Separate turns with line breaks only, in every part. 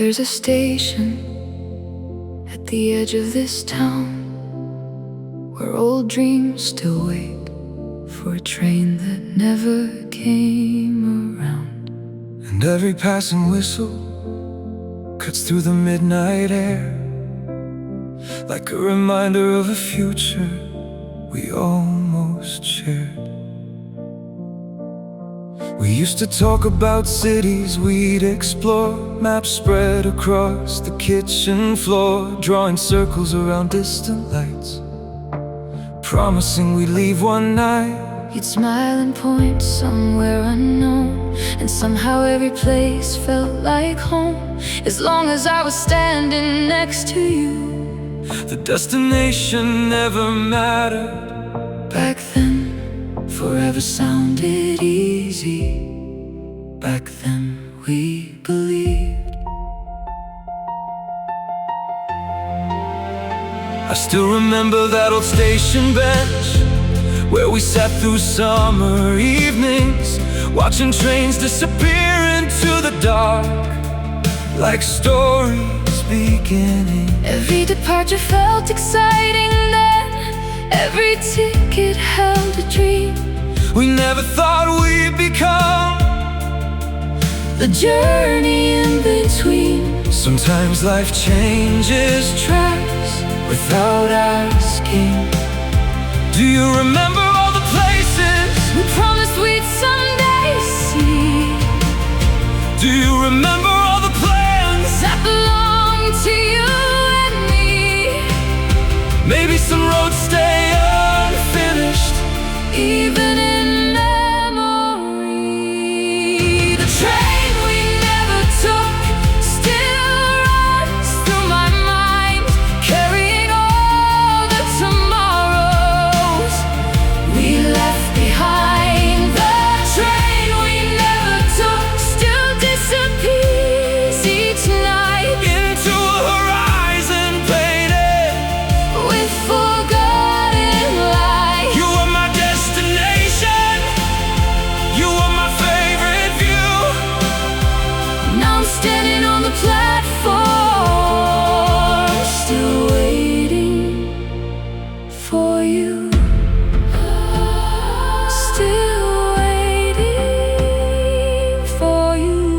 There's a station at the edge of this town where old dreams still wait for a train that never came around.
And every passing whistle cuts through the midnight air like a reminder of a future we almost shared. We used to talk about cities we'd explore, maps spread across the kitchen floor, drawing circles around distant lights, promising we'd leave one night.
You'd smile and point somewhere unknown, and somehow every place felt like home, as long as I was standing next to you.
The destination never mattered.
Back then, forever sounded easy. Back then, we believed.
I still remember that old station bench where we sat through summer evenings, watching trains disappear into the dark like stories beginning.
Every departure felt exciting then, every ticket held a dream.
We never thought we'd become
the journey in between.
Sometimes life changes
Tracks
without asking. Do you remember all the places
we promised we'd someday see?
Do you remember all the plans
that belong to you and me?
Maybe some roads stay unfinished,
even in memory. The train we never took still runs through my mind, carrying all the tomorrows we left behind. The train we never took still disappears each night
into a horizon painted
with forgotten light.
You were my destination, you were my favorite view.
Now I'm standing on the platform, still waiting for you. Still waiting for you,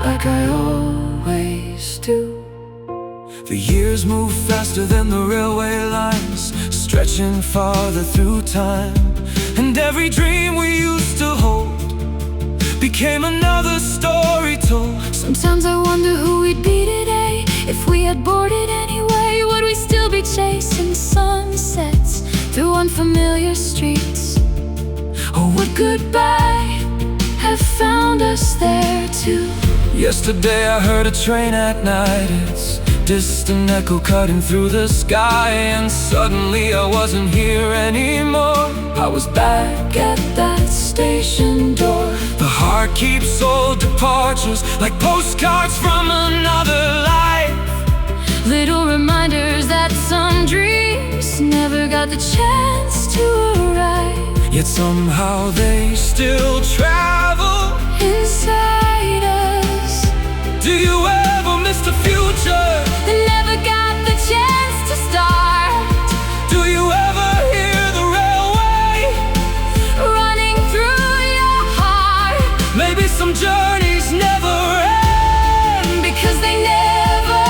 like I always do.
The years move faster than the railway lines, stretching farther through time. And every dream we used to hold became another story told.
Sometimes I wonder who we'd be today. If we had boarded anyway, would we still be chasing sunsets through unfamiliar streets? Or would goodbye have found us there too?
Yesterday I heard a train at night, its distant echo cutting through the sky. And suddenly I wasn't here anymore,
I was back at that station door.
The heart keeps old departures like postcards from another life,
Little reminders that some dreams never got the chance to arrive.
yet somehow they still travel
Inside us,
Do you ever miss the future?
they never got the chance to start.
Do you ever hear the railway
Running through your heart,
maybe some journeys never end
because they never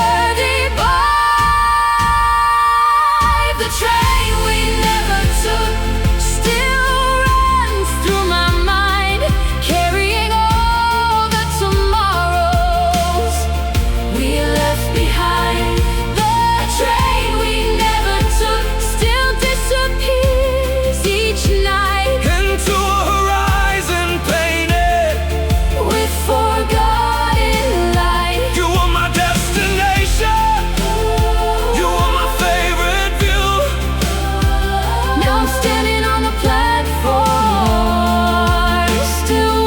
departed. The train we never took still runs through my mind, carrying all the tomorrows we left behind. The train we never took still disappears each night
into a horizon painted
with forgotten light.
You were my destination, you were my favorite view.
Now I'm standing on the platform, still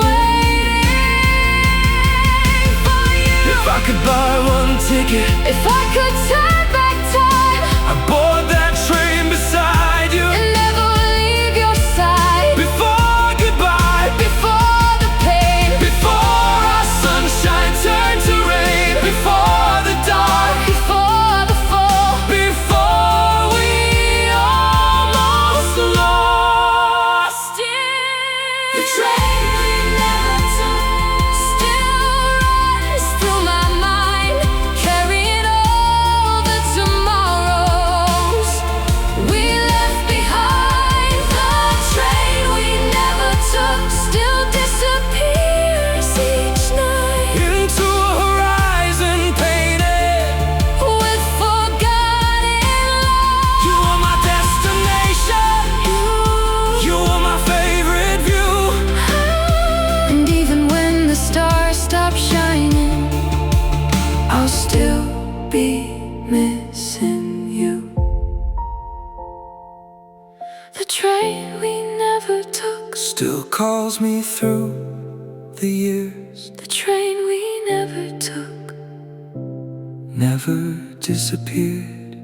waiting for you.
If I could buy one ticket,
If I could turn back time
I'd board that train beside you.
and never leave your side,
Before goodbye,
before the pain,
before our sunshine calls me through the years.
The train we never took
Never disappeared.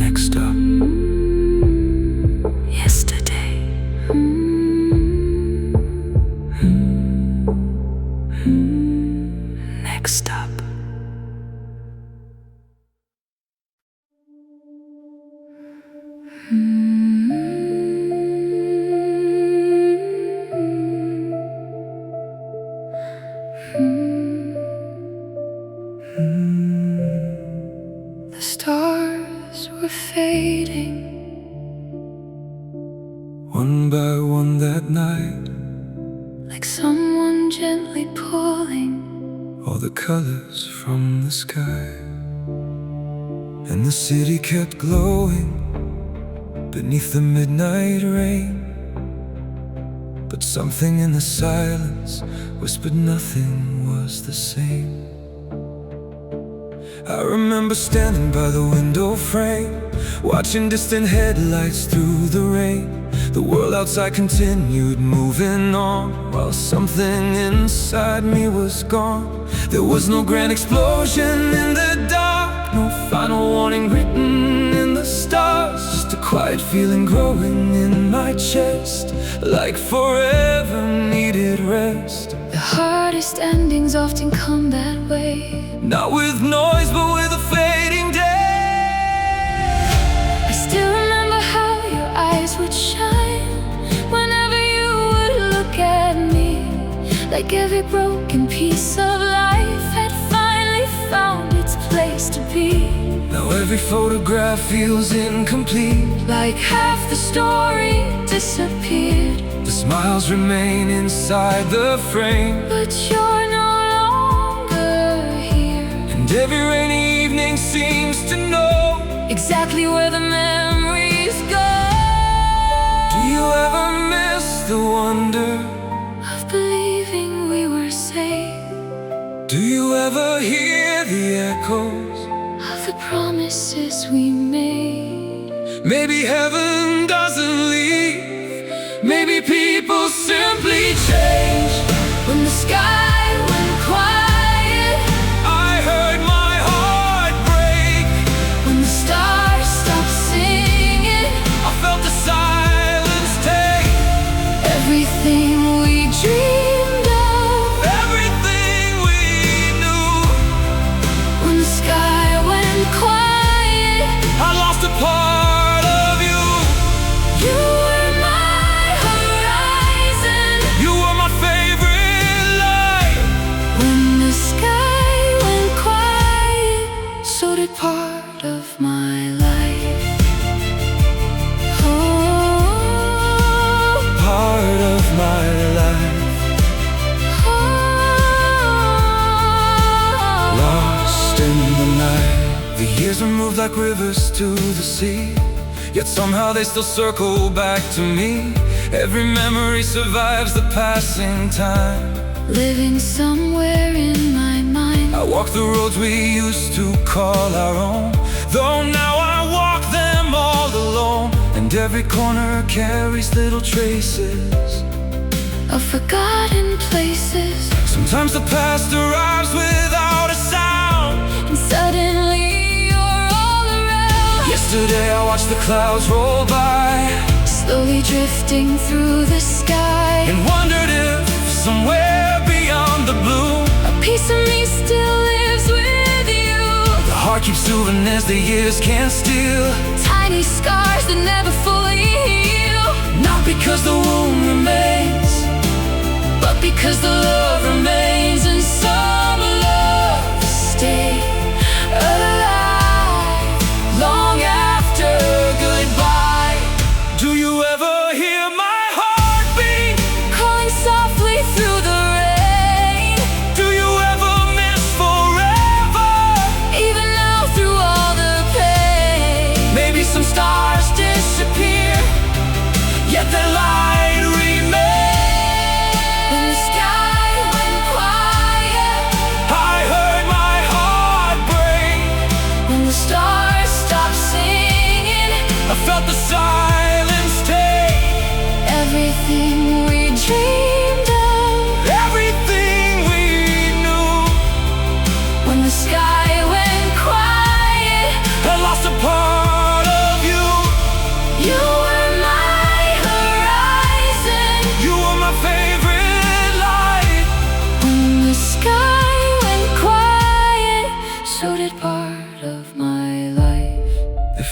Next up,
yesterday.
next up.
The stars were fading,
One by one that night,
like someone gently pulling
all the colors from the sky. And the city kept glowing beneath the midnight rain. But something in the silence whispered nothing was the same. I remember standing by the window frame, watching distant headlights through the rain. The world outside continued moving on, while something inside me was gone. There was no grand explosion in the dark, no final warning written in the stars. Just a quiet feeling growing in my chest, like forever needed rest.
The hardest endings often come that way,
not with noise, but with a fading day.
I still remember how your eyes would shine whenever you would look at me, like every broken piece of life had finally found its place to be.
Now every photograph feels incomplete,
like half the story disappeared.
The smiles remain inside the frame,
but you're no longer here.
And every rainy evening seems to know
exactly where the memories go.
Do you ever miss the wonder
of believing we were safe?
Do you ever hear the echoes
of the promises we made?
Maybe heaven doesn't leave, maybe people simply change.
When the sky went quiet,
I heard my heart break.
when the stars stopped singing,
I felt the silence take
everything we dreamed of,
everything we knew.
when the sky went quiet,
I lost a part of you.
you were my horizon.
You were my favorite light.
When the sky went quiet, so did part of my life. Oh,
Part of my life.
oh.
Lost in the night. The years were moved like rivers to the sea, yet somehow they still circle back to me. Every memory survives the passing time.
Living somewhere in my mind,
I walk the roads we used to call our own, though now I walk them all alone. And every corner carries little traces
of forgotten places.
Sometimes the past arrives without a sound,
And suddenly you're all around.
Yesterday I watched the clouds roll by,
Slowly drifting through the sky,
and wondered if somewhere beyond the blue
a piece of me still lives with you.
the heart keeps moving as the years can't steal.
Tiny scars that never fully heal,
Not because the wound remains,
but because the love remains. And some love stay alive long after goodbye.
do you ever hear my heartbeat?
Calling softly through the rain,
Do you ever miss forever?
even now through all the pain.
Maybe some stars disappear, yet their light remains.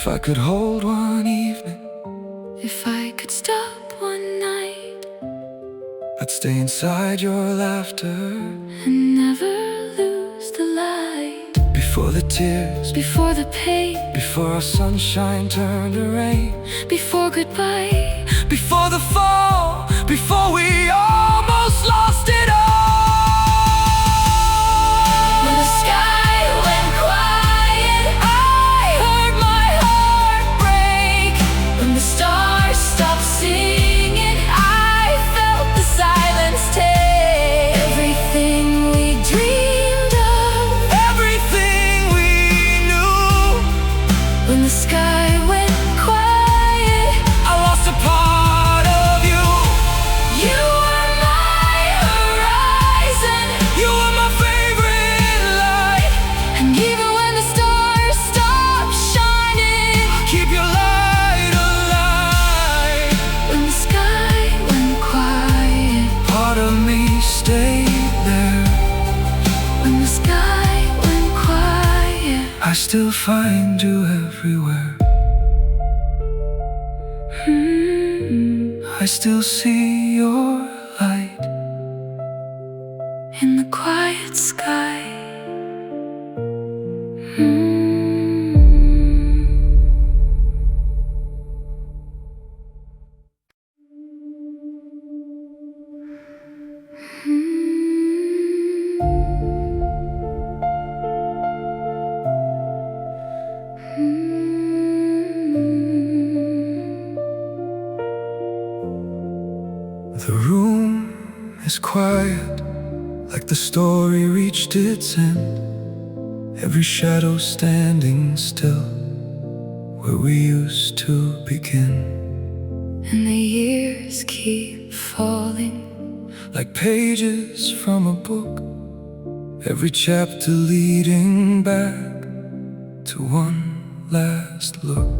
If I could hold one evening,
If I could stop one night
I'd stay inside your laughter
and never lose the light.
before the tears,
Before the pain,
before our sunshine turned to rain,
before goodbye,
before the fall, before we almost lost it all.
when the sky went quiet, I heard my heart break. When the stars stopped singing, I felt the silence take everything we dreamed of,
Everything we knew.
when the sky went quiet.
I lost a part of you.
You were my horizon,
You were my favorite light.
and even when the stars stopped shining,
Keep your light alive.
when the sky went quiet,
Part of me stayed there.
when the sky went quiet.
I still find you everywhere. I still see your light
In the quiet sky.
The room is quiet, like the story reached its end. Every shadow standing still, where we used to begin.
And the years keep falling,
Like pages from a book, every chapter leading back to one last look.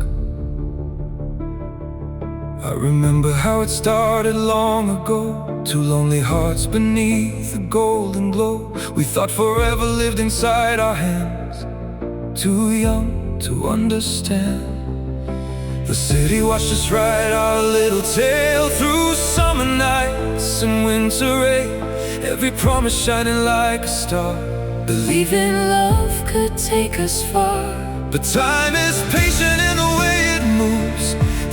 I remember how it started long ago. Two lonely hearts beneath a golden glow. We thought forever lived inside our hands, too young to understand. The city watched us write our little tale through summer nights and winter rain. Every promise shining like a star,
believing love could take us far.
but time is patient in the way it moves,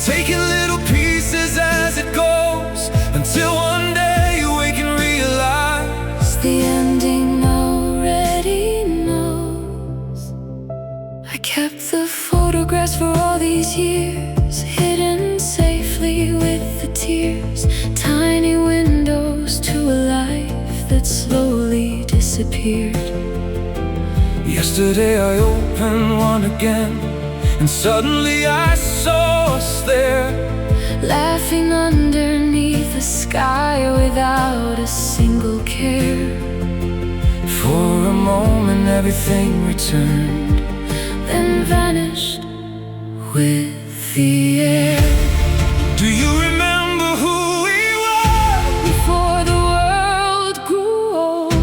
taking little pieces as it goes, until one day you wake and realize
The ending already knows. I kept the photographs for all these years, hidden safely with the tears. Tiny windows to a life that slowly disappeared.
Yesterday I opened one again, and suddenly I saw us there,
Laughing underneath the sky without a single care.
For a moment everything returned,
Then vanished with the air.
do you remember who we were?
Before the world grew old,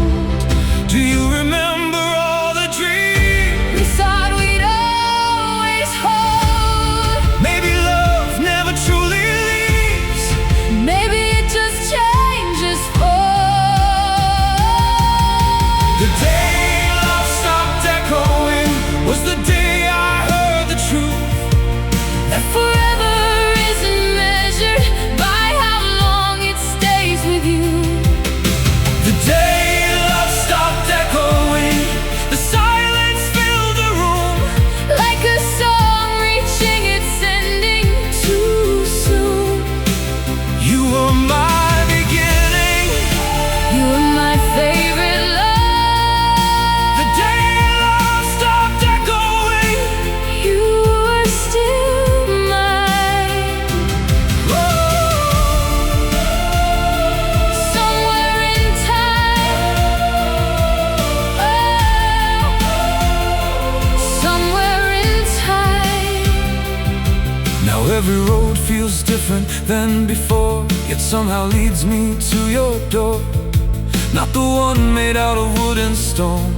Do you remember all the dreams?
we thought we'd always hold.
Maybe love never truly leaves.
Maybe it just changes form.
The day love stopped echoing was the day I heard the truth.
That forever isn't measured by how long it stays with you.
The day love stopped echoing, the silence filled the room.
Like a song reaching its ending too soon.
You were my beginning.
You were my favorite love.
The day love stopped echoing.
You were still mine. Somewhere in time, somewhere in time.
Now every road feels different than before, yet somehow leads me to your door. Not the one made out of wood and stone,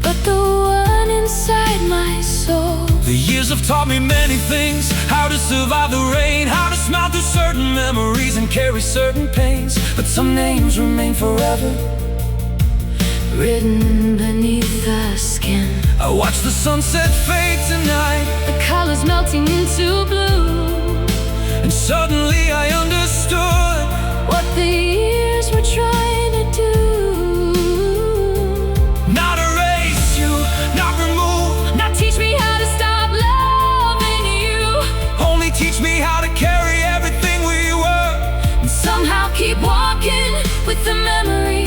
But the one on inside my soul.
The years have taught me many things: how to survive the rain, how to smile through certain memories and carry certain pains. But some names remain forever,
written beneath the skin.
I watch the sunset fade tonight,
the colors melting into blue.
And suddenly I understood
what the years were trying to do.
Not erase you, not remove,
not teach me how to stop loving you.
Only teach me how to carry everything we were,
and somehow keep walking with the memory.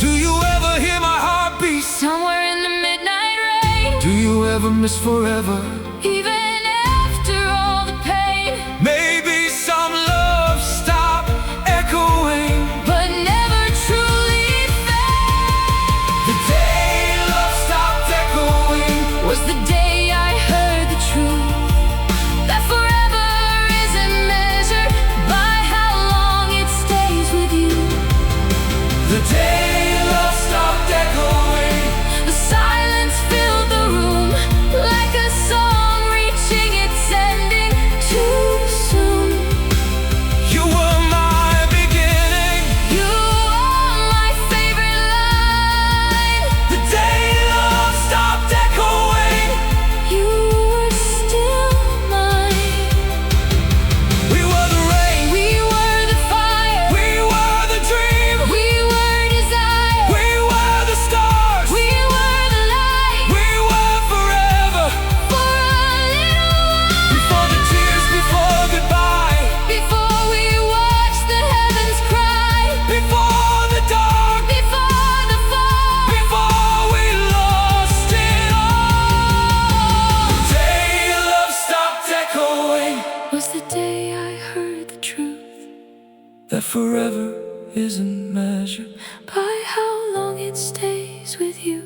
Do you ever hear my heartbeat
somewhere in the midnight rain?
Do you ever miss forever,
even after all the pain?
Maybe some love stopped echoing,
but never truly fade.
The day love stopped echoing
was the day I heard the truth, that forever isn't measured by how long it stays with you.
The day love stopped echoing,
the silence filled the room like a song reaching its ending too soon.
You were my beginning,
you are my favorite line.
The day love stopped echoing,
you were still mine.
we were the rain,
we were the fire,
we were the dream,
we were desire,
we were the stars,
we were the light.
we were forever.
For a little while,
Before the tears, before goodbye,
before we watched the heavens cry,
before the dark,
before the fall,
before we lost it all. The day love stopped echoing,
was the day I heard the truth,
that forever isn't measured
by how long it stays with you.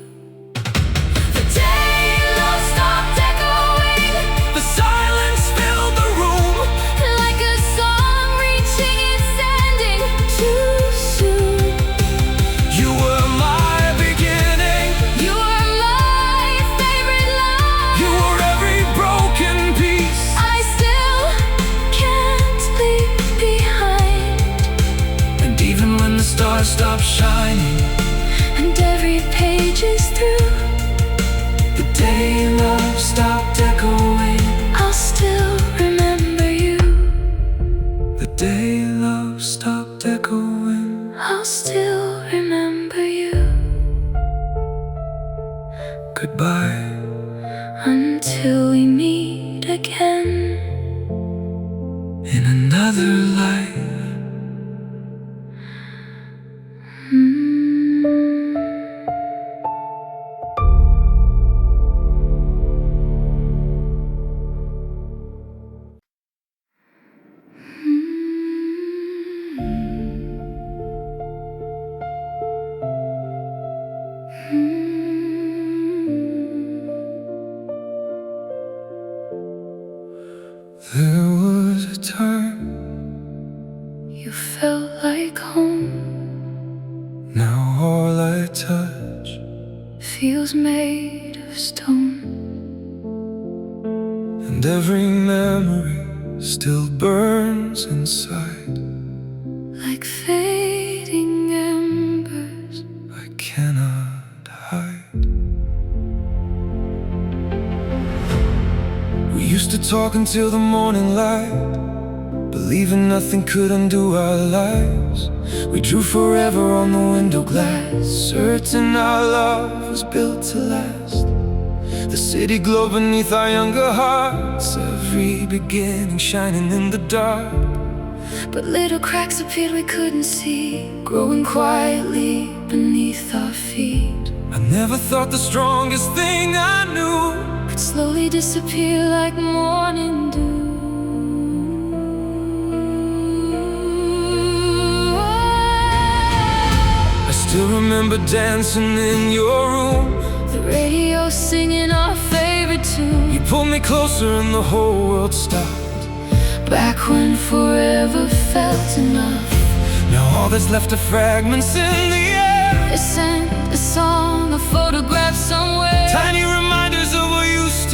The day love stopped echoing,
the silence filled the room,
like a song reaching its ending too soon.
you were my beginning,
You are my favorite line.
you were every broken piece,
I still can't leave behind.
and even when the stars stop shining,
And every page is through,
the day love stopped echoing,
I'll still remember you.
the day love stopped echoing.
I'll still remember you.
Goodbye.
Until we meet again
In another life. There was a time,
You felt like home,
now all I touch
feels made of stone.
and every memory still burns inside.
Like fading embers,
I cannot hide. We used to talk until the morning light, believing nothing could undo our lives. We drew forever on the window glass, certain our love was built to last. The city glowed beneath our younger hearts, every beginning shining in the dark.
but little cracks appeared we couldn't see, growing quietly beneath our feet.
I never thought the strongest thing I knew
Could slowly disappear like morning dew.
I still remember dancing in your room.
The radio singing our favorite tune,
You pulled me closer and the whole world stopped.
back when forever felt enough.
Now all that's left are fragments in the air,
They sent a song, a photograph somewhere.
tiny reminders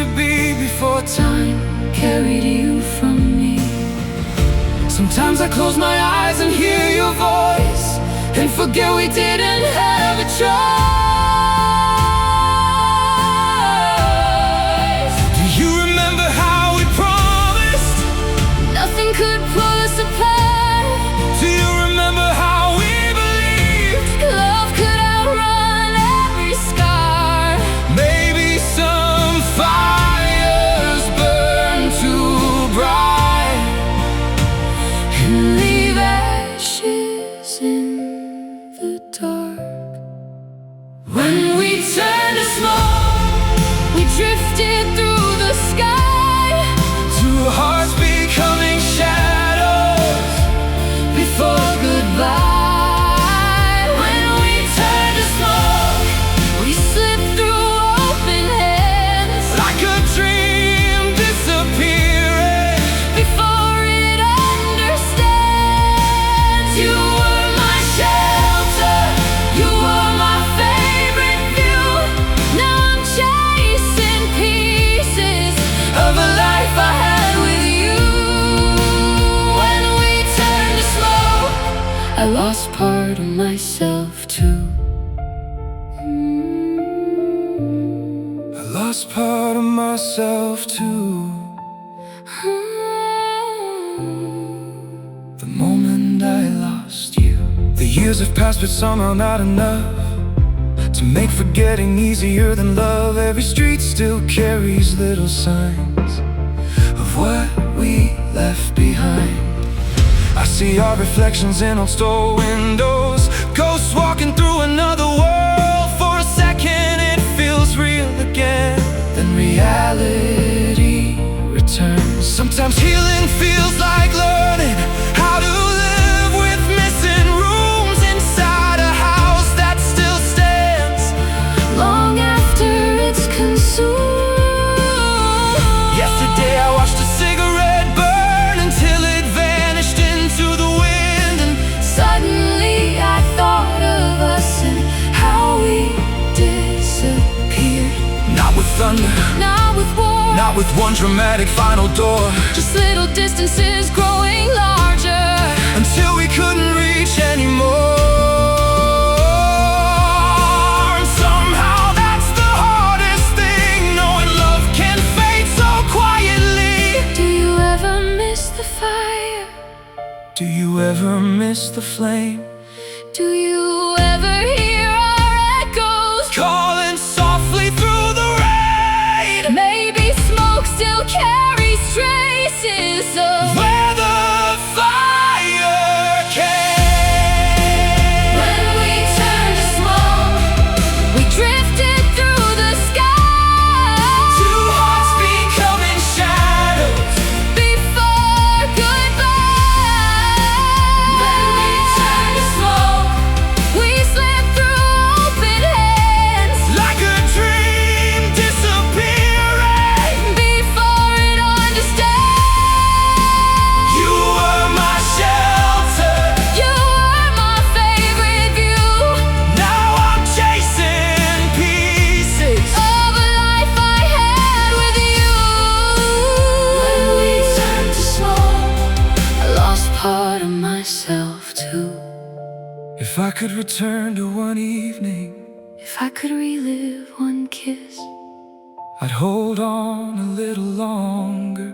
to be before time
carried you from me.
Sometimes I close my eyes and hear your voice and forget we didn't have a choice. Do you remember how we promised
nothing could pull us apart?
Do you remember how we believed
love could outrun every scar?
maybe some fires burn too bright
And leave ashes in the dark.
when we turned to smoke?
We drifted through the sky,
Two hearts becoming shadows
before goodbye. When we turned to smoke, we slipped through open hands,
like a dream disappearing
before it understands. You were my shelter, you were my favorite view. Now I'm chasing pieces of a life I had with you. When we turned to smoke, I lost part of myself too.
I lost part of myself too. The moment I lost you. The years have passed but somehow not enough to make forgetting easier than love. Every street still carries little signs of what we left behind. I see our reflections in old store windows, ghosts walking through another world. For a second it feels real again, then reality returns. Sometimes healing feels like learning how to live with missing rooms inside a house that still stands
Long after it's consumed.
Yesterday I watched a cigarette burn until it vanished into the wind. And
Suddenly I thought of us and how we disappeared.
not with thunder,
Not with war,
not with one dramatic final door,
just little distances growing larger.
until we couldn't reach anymore. And somehow that's the hardest thing, knowing love can fade so quietly.
Do you ever miss the fire?
Do you ever miss the flame
Do you ever hear our echoes
calling softly through the rain?
Maybe smoke still carries traces of
Where the fire came.
when we turned to smoke. We drifted through the sky,
Two hearts becoming shadows
before goodbye. When we turned to smoke, we slipped through open hands,
like a dream disappearing
before it understands.
You were my shelter,
You were my favorite view
now I'm chasing pieces
of a life I had with you. When we turned to smoke, I lost part of myself too.
If I could return to one evening,
If I could relive one kiss,
I'd hold on a little longer.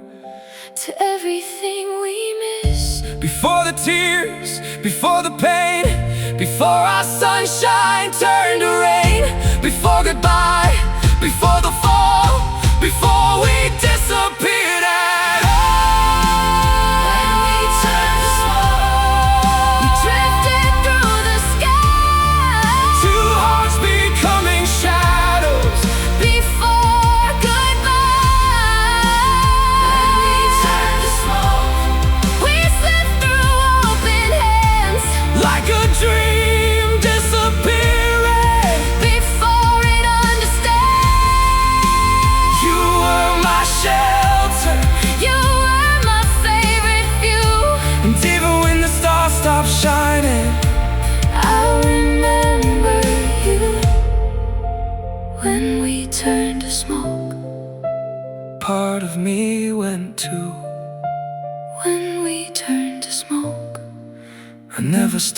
to everything we miss.
Before the tears, before the pain, before our sunshine turned to rain, before goodbye, before the fall, before we disappeared at all.
When we turned to smoke, we drifted through the sky,
Two hearts becoming shadows
before goodbye. When we turned to smoke, we slipped through open hands,
like a dream disappearing
before it understands.
You were my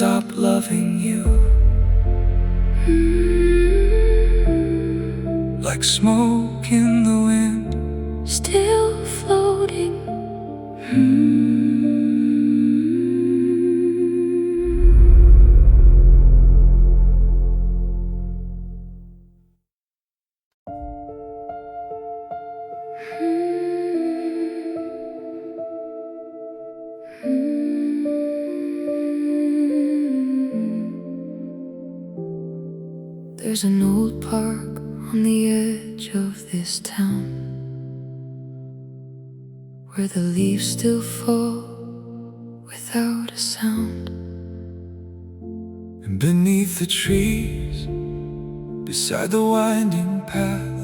stop loving you. Like smoke in the wind,
still floating. There's an old park on the edge of this town, where the leaves still fall without a sound.
and beneath the trees, beside the winding path,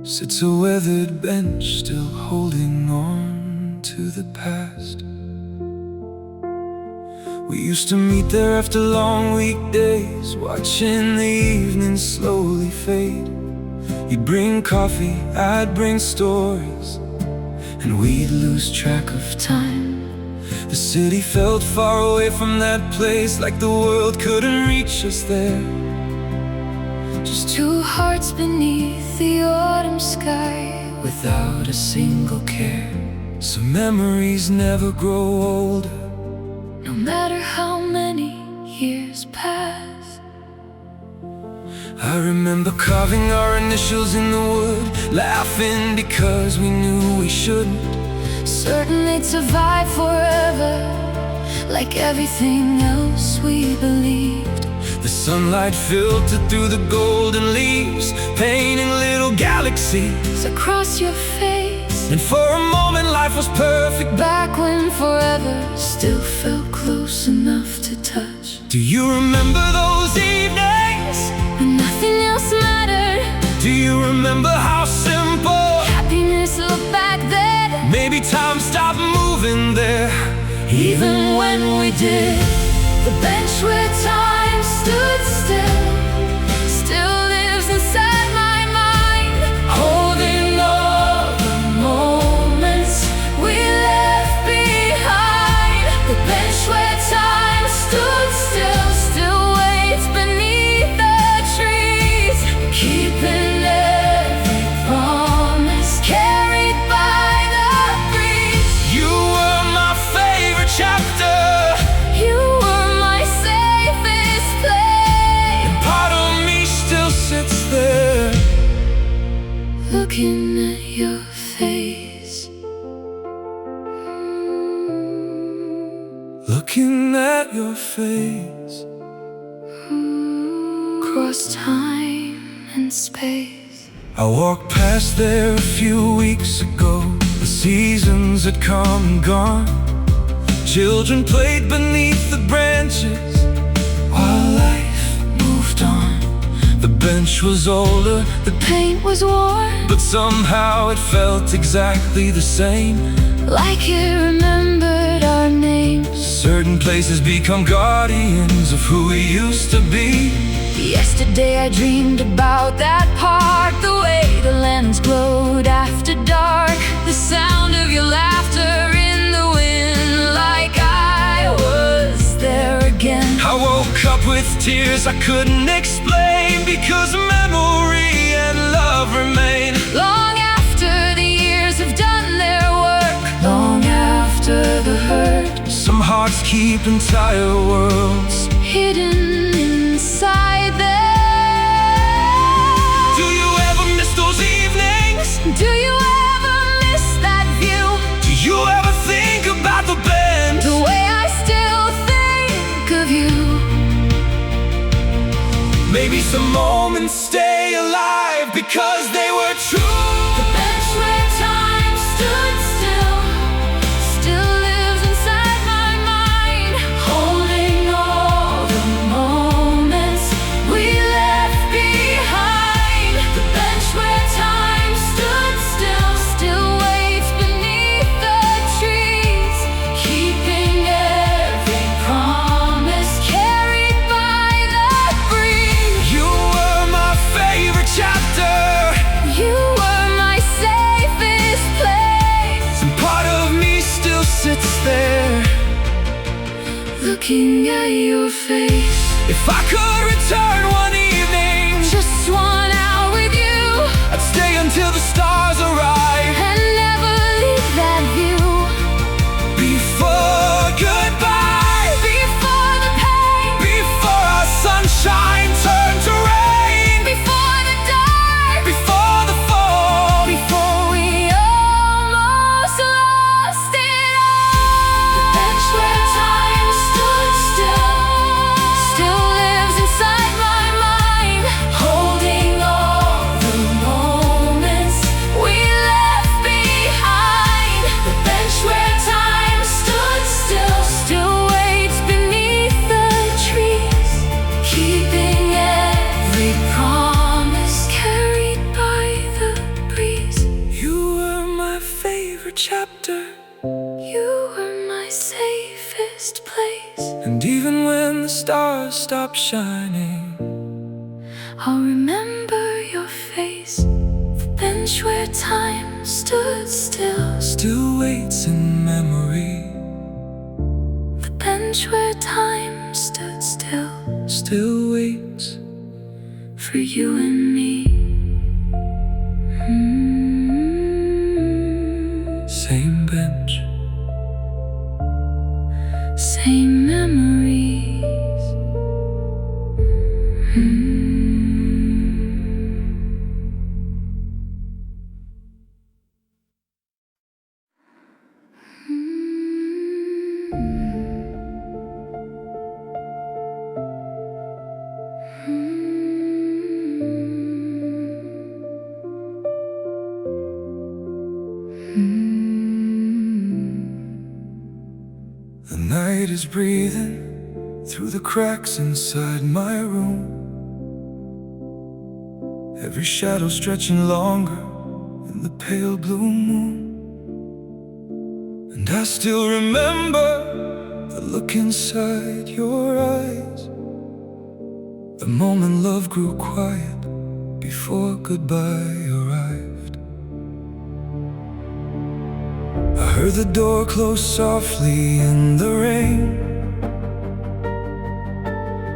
sits a weathered bench, still holding on to the past. We used to meet there after long weekdays, watching the evening slowly fade. You'd bring coffee, I'd bring stories, and we'd lose track of time. The city felt far away from that place, like the world couldn't reach us there.
Just two hearts beneath the autumn sky,
without a single care. Some memories never grow older,
no matter how many years pass.
I remember carving our initials in the wood, laughing because we knew we shouldn't.
Certain they'd survive forever, like everything else we believed.
The sunlight filtered through the golden leaves, painting little galaxies
across your face.
And for a moment life was perfect,
back when forever still felt close enough to touch.
Do you remember those evenings
when nothing else mattered?
Do you remember how simple
happiness looked back then?
Maybe time stopped moving there,
even when we did. The bench where time stood still lives inside my mind, holding all the moments we left behind. The bench where time stood still waits beneath the trees, keeping every promise carried by the breeze.
You were my favorite chapter,
you were my safest place.
and part of me still sits there,
looking at your face.
looking at your face.
Across time and space.
I walked past there a few weeks ago. The seasons had come and gone. Children played beneath the branches while life moved on. The bench was older,
The paint was worn,
but somehow it felt exactly the same.
like it remembered our names.
Certain places become guardians of who we used to be.
Yesterday I dreamed about that park, the way the lands glowed after dark, the sound of your laughter in the wind, like I was there again.
I woke up with tears I couldn't explain, because memory and love remain.
Long after the years have done their work, long after the hurt,
Some hearts keep entire worlds
hidden inside them.
Do you ever miss those evenings?
Do you ever miss that view?
Do you ever think about the bend?
The way I still think of you.
Maybe some moments stay alive because they were true.
The bench where time stood still lives inside my mind, holding all the moments we left behind. The bench where time stood still waits beneath the trees, keeping every promise carried by the breeze.
You were my favorite chapter,
You looking at your face.
If I could return one evening,
Just 1 hour with you,
I'd stay until the stars arrive.
and never leave that view.
Before goodbye,
Before the pain,
before our sunshine turned to rain,
before the dark,
before the fall,
before we almost lost it all. The bench where time stood still lives inside my mind, holding all the moments we left behind. The bench where time stood still waits beneath the trees, keeping every promise carried by the breeze.
you were my favorite chapter.
You were my safest place.
And even when the stars stop shining,
I'll remember your face. The bench where time stood
still waits in memory,
The bench where time stood
still waits.
for you and me.
Same bench,
Same memories.
the night is breathing through the cracks inside my room. Every shadow stretching longer in the pale blue moon. And I still remember the look inside your eyes, the moment love grew quiet before goodbye arrived. I heard the door close softly in the rain,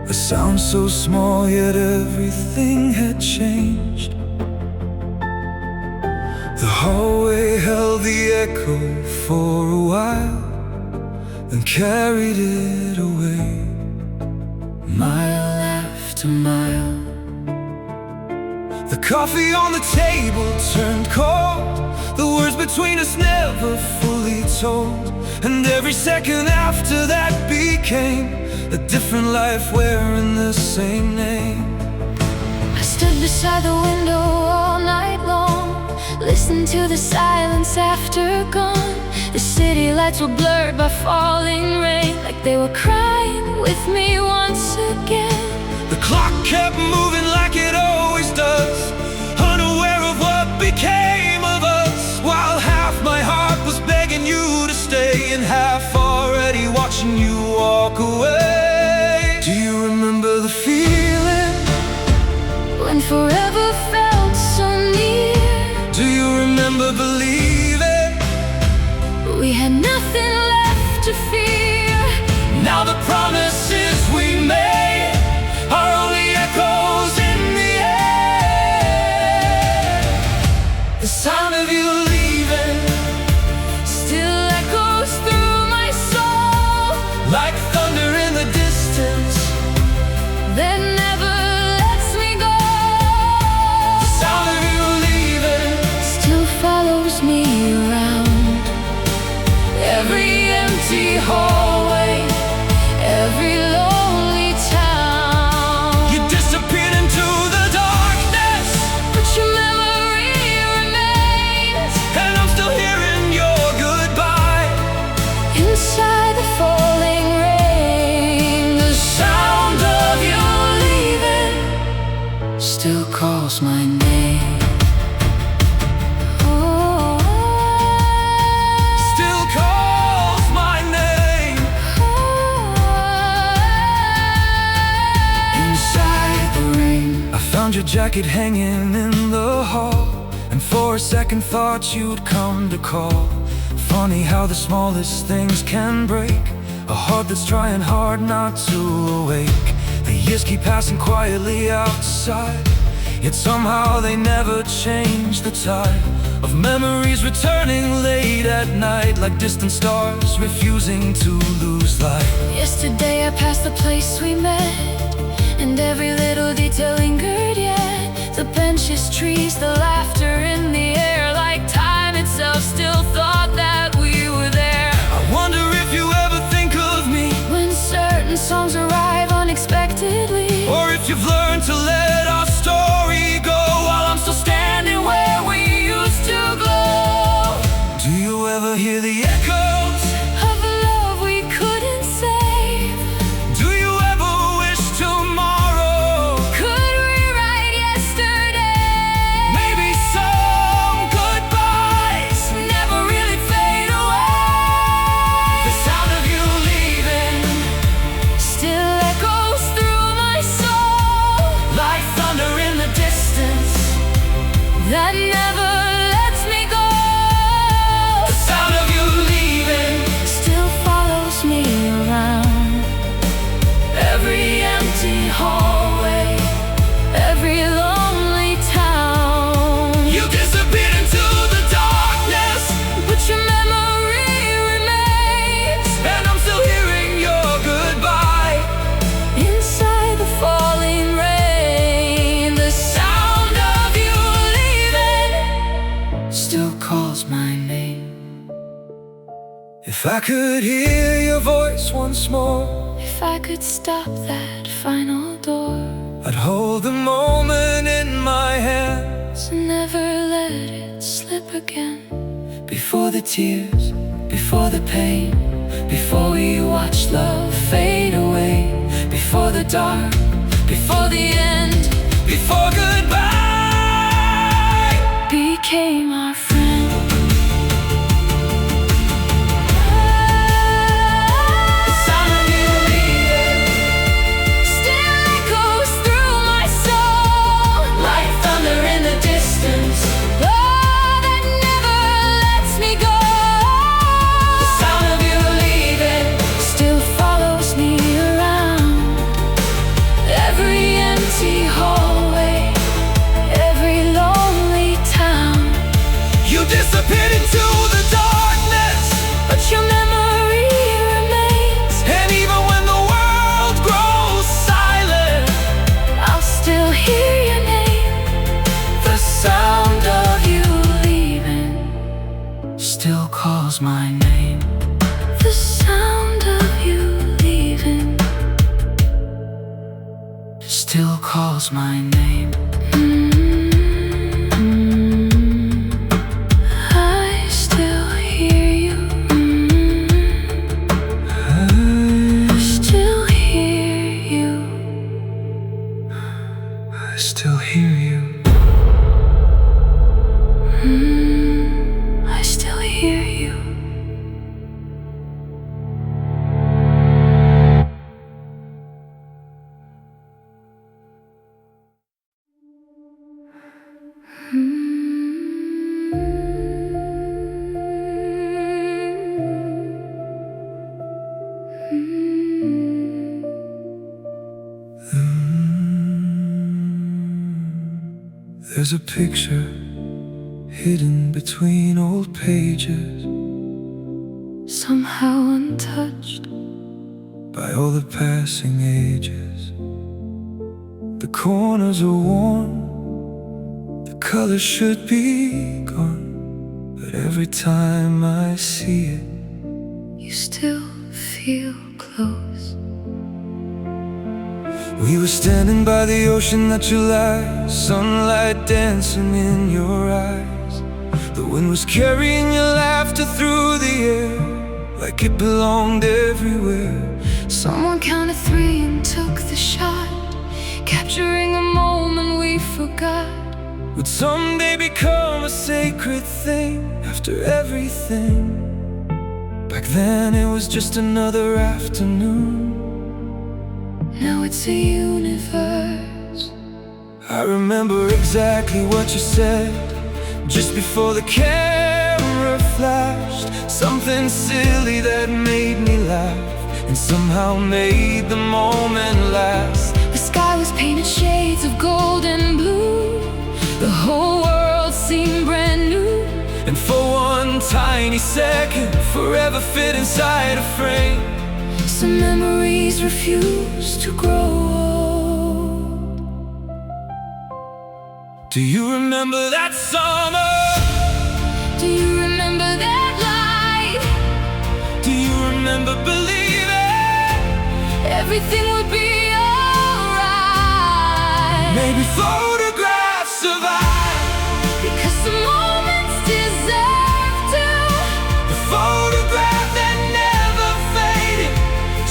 a sound so small yet everything had changed. The hallway held the echo for a while, then carried it away, mile after mile. The coffee on the table turned cold, the words between us never fully told. And every second after that became a different life wearing the same name.
I stood beside the window all night long, listened to the silence after gone. The city lights were blurred by falling rain, like they were crying with me once again.
The clock kept moving like it always does, unaware of what became of us, while half my heart was begging you to stay, and half already watching you walk away. Do you remember the feeling
When forever felt so near,
Do you remember believing
we had nothing left to fear.
now the promises we made are only echoes in the air? The sound of you leaving
Still echoes through my soul,
like thunder in the distance,
that never lets me go.
the sound of you leaving
Still follows me around every empty hallway, every lonely town.
You disappeared into the darkness,
But your memory remains
and I'm still hearing your goodbye.
inside the falling rain. The sound of you leaving still calls my name. Oh,
Still calls my name.
inside the rain.
I found your jacket hanging in the hall, and for a second thought you'd come to call. Funny how the smallest things can break a heart that's trying hard not to awake. The years keep passing quietly outside, yet somehow they never change the tide of memories returning late at night, like distant stars refusing to lose light.
Yesterday I passed the place we met, and every little detail lingered yet. The benches, trees, the laughter in the air, like time itself still thought that we were there.
I wonder if you ever think of me
when certain songs arrive unexpectedly,
or if you've learned to let our story go while I'm still standing where we used to glow. Do you ever hear the echoes
of a love we couldn't save?
Do you ever wish tomorrow
could rewrite yesterday?
Maybe some goodbyes
never really fade away.
The sound of you leaving
still echoes through my soul,
like thunder in the distance
that never lets me go.
The sound of you leaving
still follows me around every empty hallway, every lonely town.
You disappeared into the darkness,
but your memory remains,
and I'm still hearing your goodbye
inside the falling rain. The sound of you leaving still calls my name.
If I could hear your voice once more,
If I could stop that final door,
I'd hold the moment in my hands
so never let it slip again.
before the tears, before the pain, before we watch love fade away, before the dark, before the end, before goodbye
became our friend.
The sound of you leaving
Still echoes through my soul,
like thunder in the distance.
oh, that never lets me go.
The sound of you leaving
Still follows me around every empty hallway, every lonely town.
you disappeared into the darkness,
But your memory remains,
and even when the world grows silent,
I'll still hear your name.
the sound of you leaving still calls my name.
The sound of you leaving
Still calls my name.
I still hear you. I still hear you.
I still hear you.
I still hear you.
There's a picture hidden between old pages,
Somehow untouched,
by all the passing ages. The corners are worn, the color should be gone, but every time I see it,
you still feel close.
we were standing by the ocean that July, sunlight dancing in your eyes. The wind was carrying your laughter through the air, like it belonged everywhere.
Someone counted three and took the shot, capturing a moment we forgot.
Would someday become a sacred thing after everything. Back then it was just another afternoon.
Now it's a universe.
I remember exactly what you said just before the camera flashed. Something silly that made me laugh. and somehow made the moment last.
The sky was painted shades of gold and blue. The whole world seemed brand new.
And for one tiny second, forever fit inside a frame.
Some memories refuse to grow old.
Do you remember that summer?
Do you remember that light?
Do you remember believing
everything would be alright?
maybe photographs survive?
Because the moments deserve to.
The photograph that never faded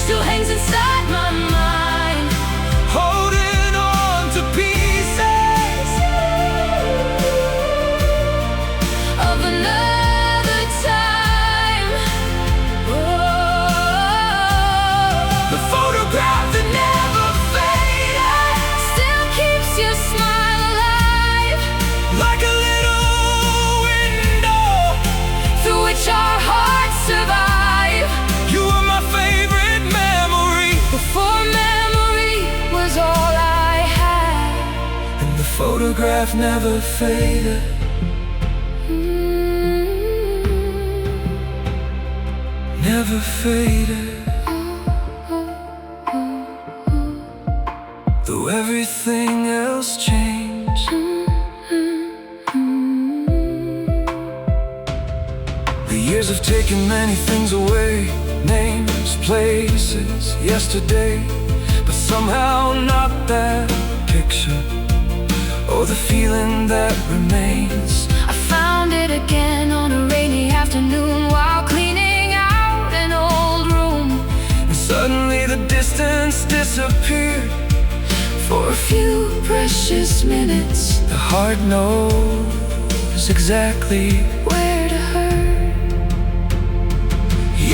Still hangs inside my mind,
holding on to pieces
of another time. Oh,
the photograph that never faded,
still keeps your smile alive,
like a little window
through which our hearts survive.
You were my favorite memory,
Before memory was all I had.
and the photograph never faded. Never faded. Though everything else changed. The years have taken many things away, names, places, yesterday, but somehow not that picture, or the feeling that remains.
I found it again on a rainy afternoon while cleaning out an old room.
And suddenly the distance disappeared.
For a few precious minutes,
The heart knows exactly.
where to hurt.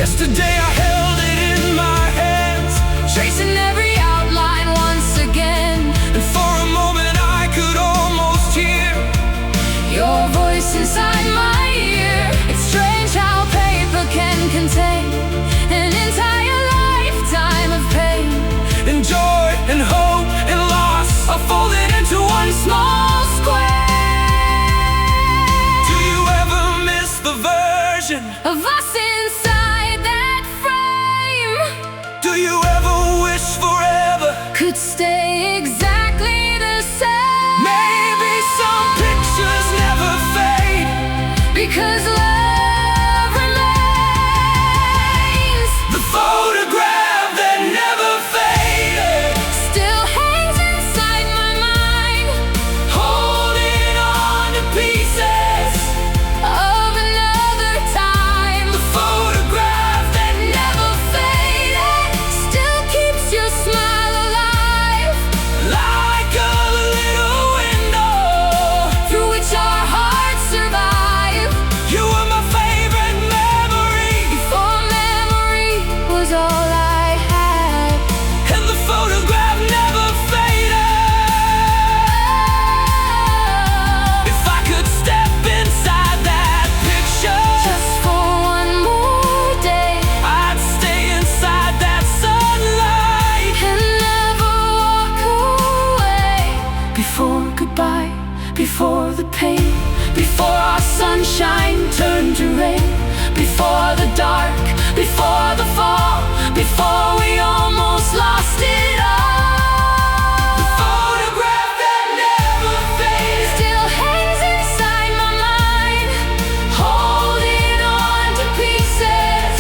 Yesterday I held it in my hands,
Tracing every outline once again.
and for a moment I could almost hear
Your voice inside my ear. It's strange how paper can contain an entire lifetime of pain.
and joy and hope and loss are folded into one small square. Do you ever miss the version?
Of us inside that frame
Do you ever wish forever?
could stay exactly the same.
Maybe some pictures never fade,
Because love remains.
the photograph that never faded,
Still hangs inside my mind,
holding on to pieces
of another time.
the photograph that never
Faded, still keeps your smile alive,
like a little window.
through which our hearts survive.
You were my favorite memory,
Before memory was all I had.
and the photograph never faded. If I could step inside that picture,
Just for one more day,
I'd stay inside that sunlight.
and never walk away. Before goodbye, before the pain, before our sunshine turned to rain, before the dark, before the fall, before we almost lost it all.
The photograph that never faded,
Still hangs inside my mind, holding on to pieces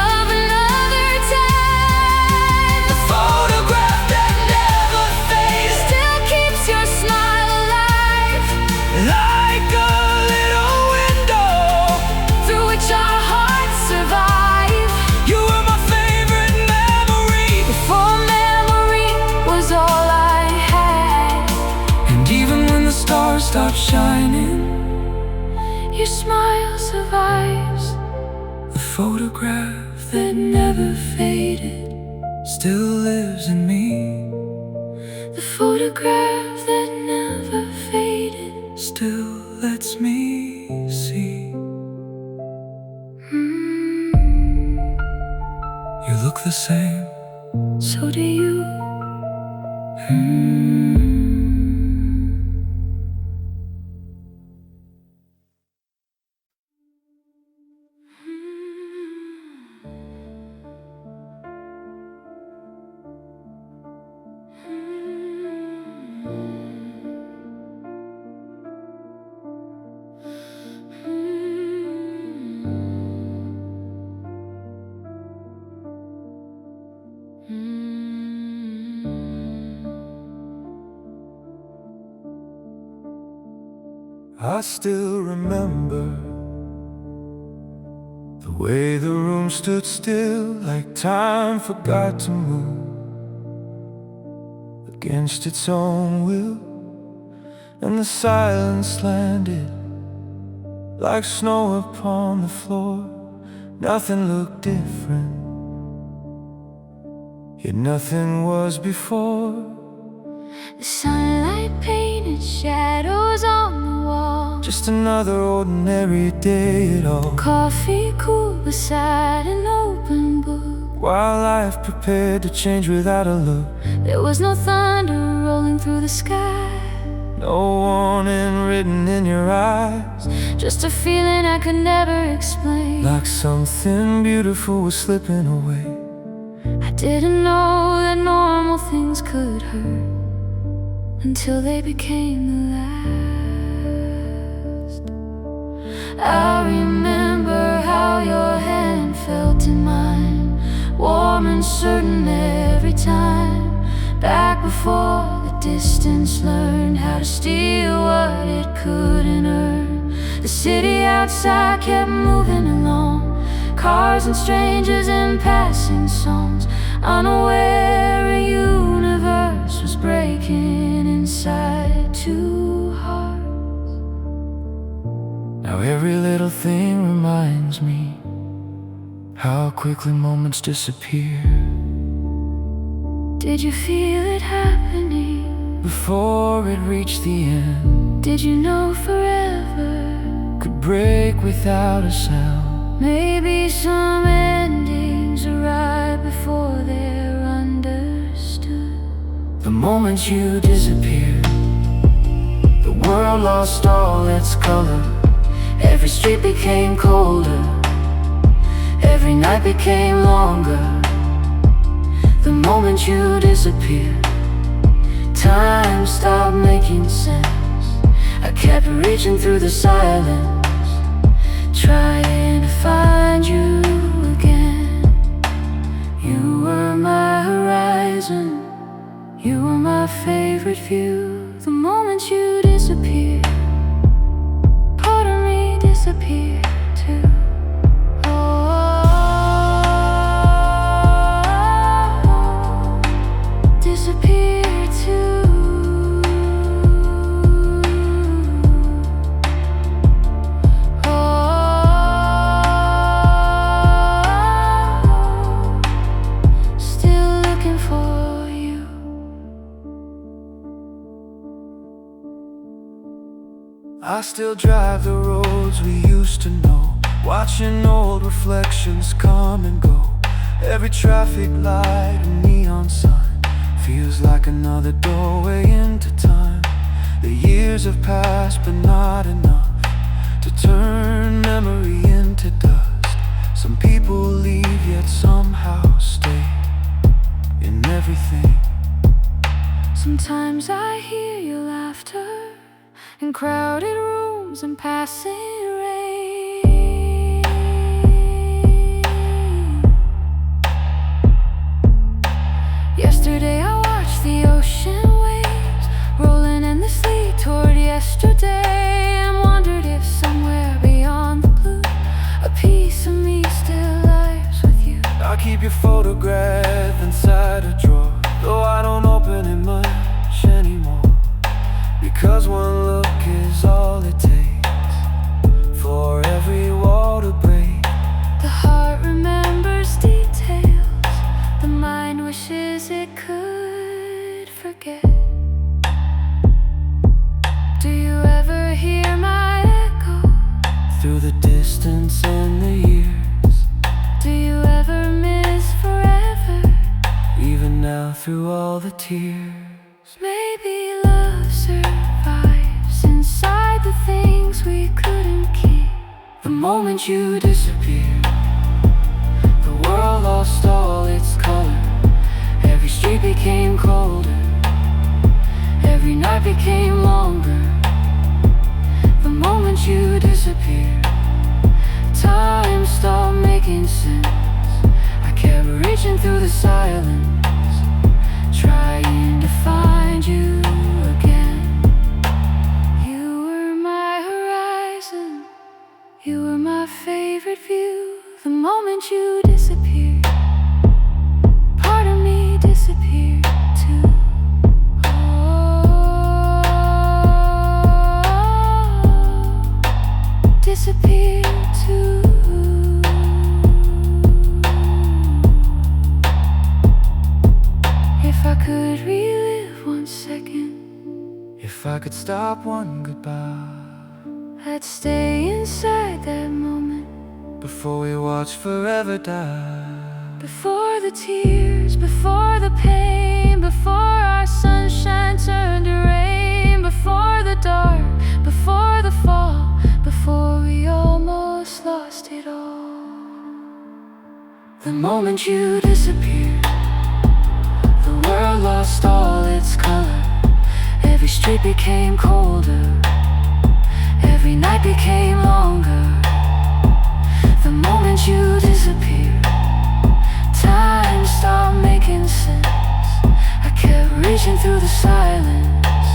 of another time.
the photograph that never faded,
Still keeps your smile alive,
like a little window.
through which our hearts survive.
You were my favorite memory,
Before memory was all I had.
and even when the stars stop shining,
Your smile survives,
the photograph
that never faded.
still lives in me.
The photograph that never faded.
Still lets me see.
Mm.
You look the I still remember the way the room stood still, like time forgot to move against its own will, and the silence landed like snow upon the floor. Nothing looked different, yet nothing was before.
The sunlight painted shadows on the wall,
just another ordinary day at all.
Coffee cooled beside an open book,
while life prepared to change without a look.
There was no thunder rolling through the sky,
no warning written in your eyes,
just a feeling I could never explain,
like something beautiful was slipping away.
I didn't know that normal things could hurt until they became the last. I remember how your hand felt in mine, warm and certain every time, back before the distance learned how to steal what it couldn't earn. The city outside kept moving along, cars and strangers and passing songs, unaware a universe was breaking inside two hearts.
Now every little thing reminds me how quickly moments disappear.
Did you feel it happening
before it reached the end?
Did you know forever
could break without a sound?
Maybe some endings arrive before they're understood.
The moment you disappeared, the world lost all its color.
Every street became colder, every night became longer.
The moment you disappeared, time stopped making sense.
I kept reaching through the silence, trying to find you again. You were my horizon, you were my favorite view. The moment you disappeared, part of me disappeared too. Disappeared too. Still looking for you.
I still drive the roads we used to know, watching old reflections come and go. Every traffic light and neon sign feels like another doorway into time. The years have passed, but not enough to turn memory into dust. Some people leave, yet somehow stay in everything.
Sometimes I hear your laughter in crowded rooms and passing rain. Yesterday I watched the ocean waves rolling endlessly toward yesterday, and wondered if somewhere beyond the blue a piece of me still lies with you.
I keep your photograph inside a drawer, though I don't open it much anymore, because one look is all it takes for every wall to break.
The heart remembers details, the mind wishes it could forget. Do you ever hear my echo
through the distance and the years?
Do you ever miss forever?
Even now through all the tears.
Maybe love survives inside the things we couldn't keep.
The moment you disappeared, the world lost all its color. Every street became colder, every night became longer. The moment you disappeared, time stopped making sense. I kept reaching through the silence, trying to find you again.
You were my horizon, you were my favorite view. The moment you disappeared, part of me disappeared too. Disappeared too. If I could relive 1 second,
if I could stop one goodbye,
I'd stay inside that moment.
before we watch forever die.
Before the tears, before the pain, before our sunshine turned to rain, before the dark, before the fall, before we almost lost it all.
The moment you disappeared, the world lost all its color. Every street became colder, every night became longer. The moment you disappeared, time stopped making sense. I kept reaching through the silence,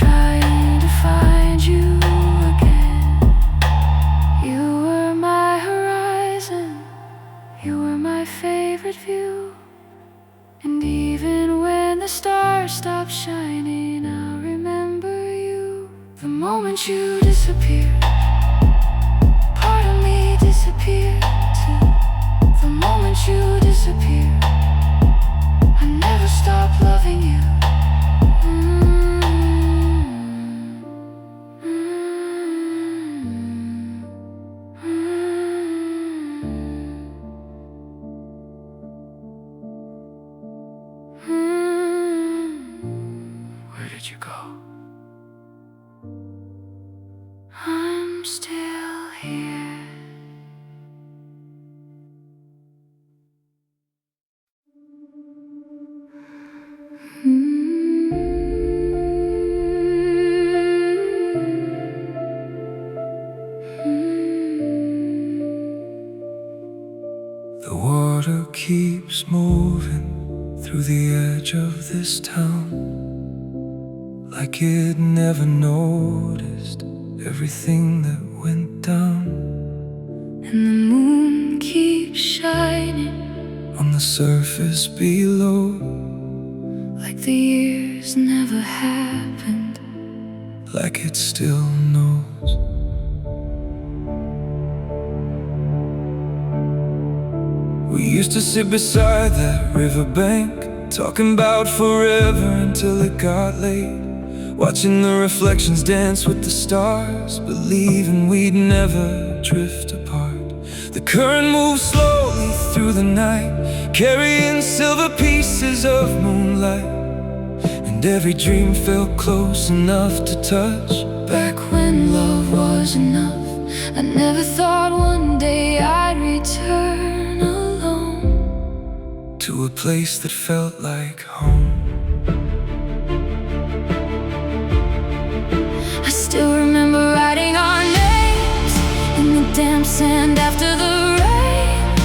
trying to find you again.
You were my horizon, you were my favorite view. And even when the stars stopped shining, I'll remember you.
The moment you disappeared,
Part of me disappeared too.
the moment you disappeared,
I never stopped loving you.
where did you go?
I'm still here.
The water keeps moving through the edge of this town, like it never noticed everything that went down.
And the moon keeps shining
On the surface below,
like the years never happened.
like it still knows. We used to sit beside that riverbank, talking about forever until it got late, watching the reflections dance with the stars, believing we'd never drift apart. The current moved slowly through the night, carrying silver pieces of moonlight, and every dream felt close enough to touch.
Back when love was enough, I never thought one day I'd return alone
to a place that felt like home.
I still remember writing our names in the damp sand after the rain,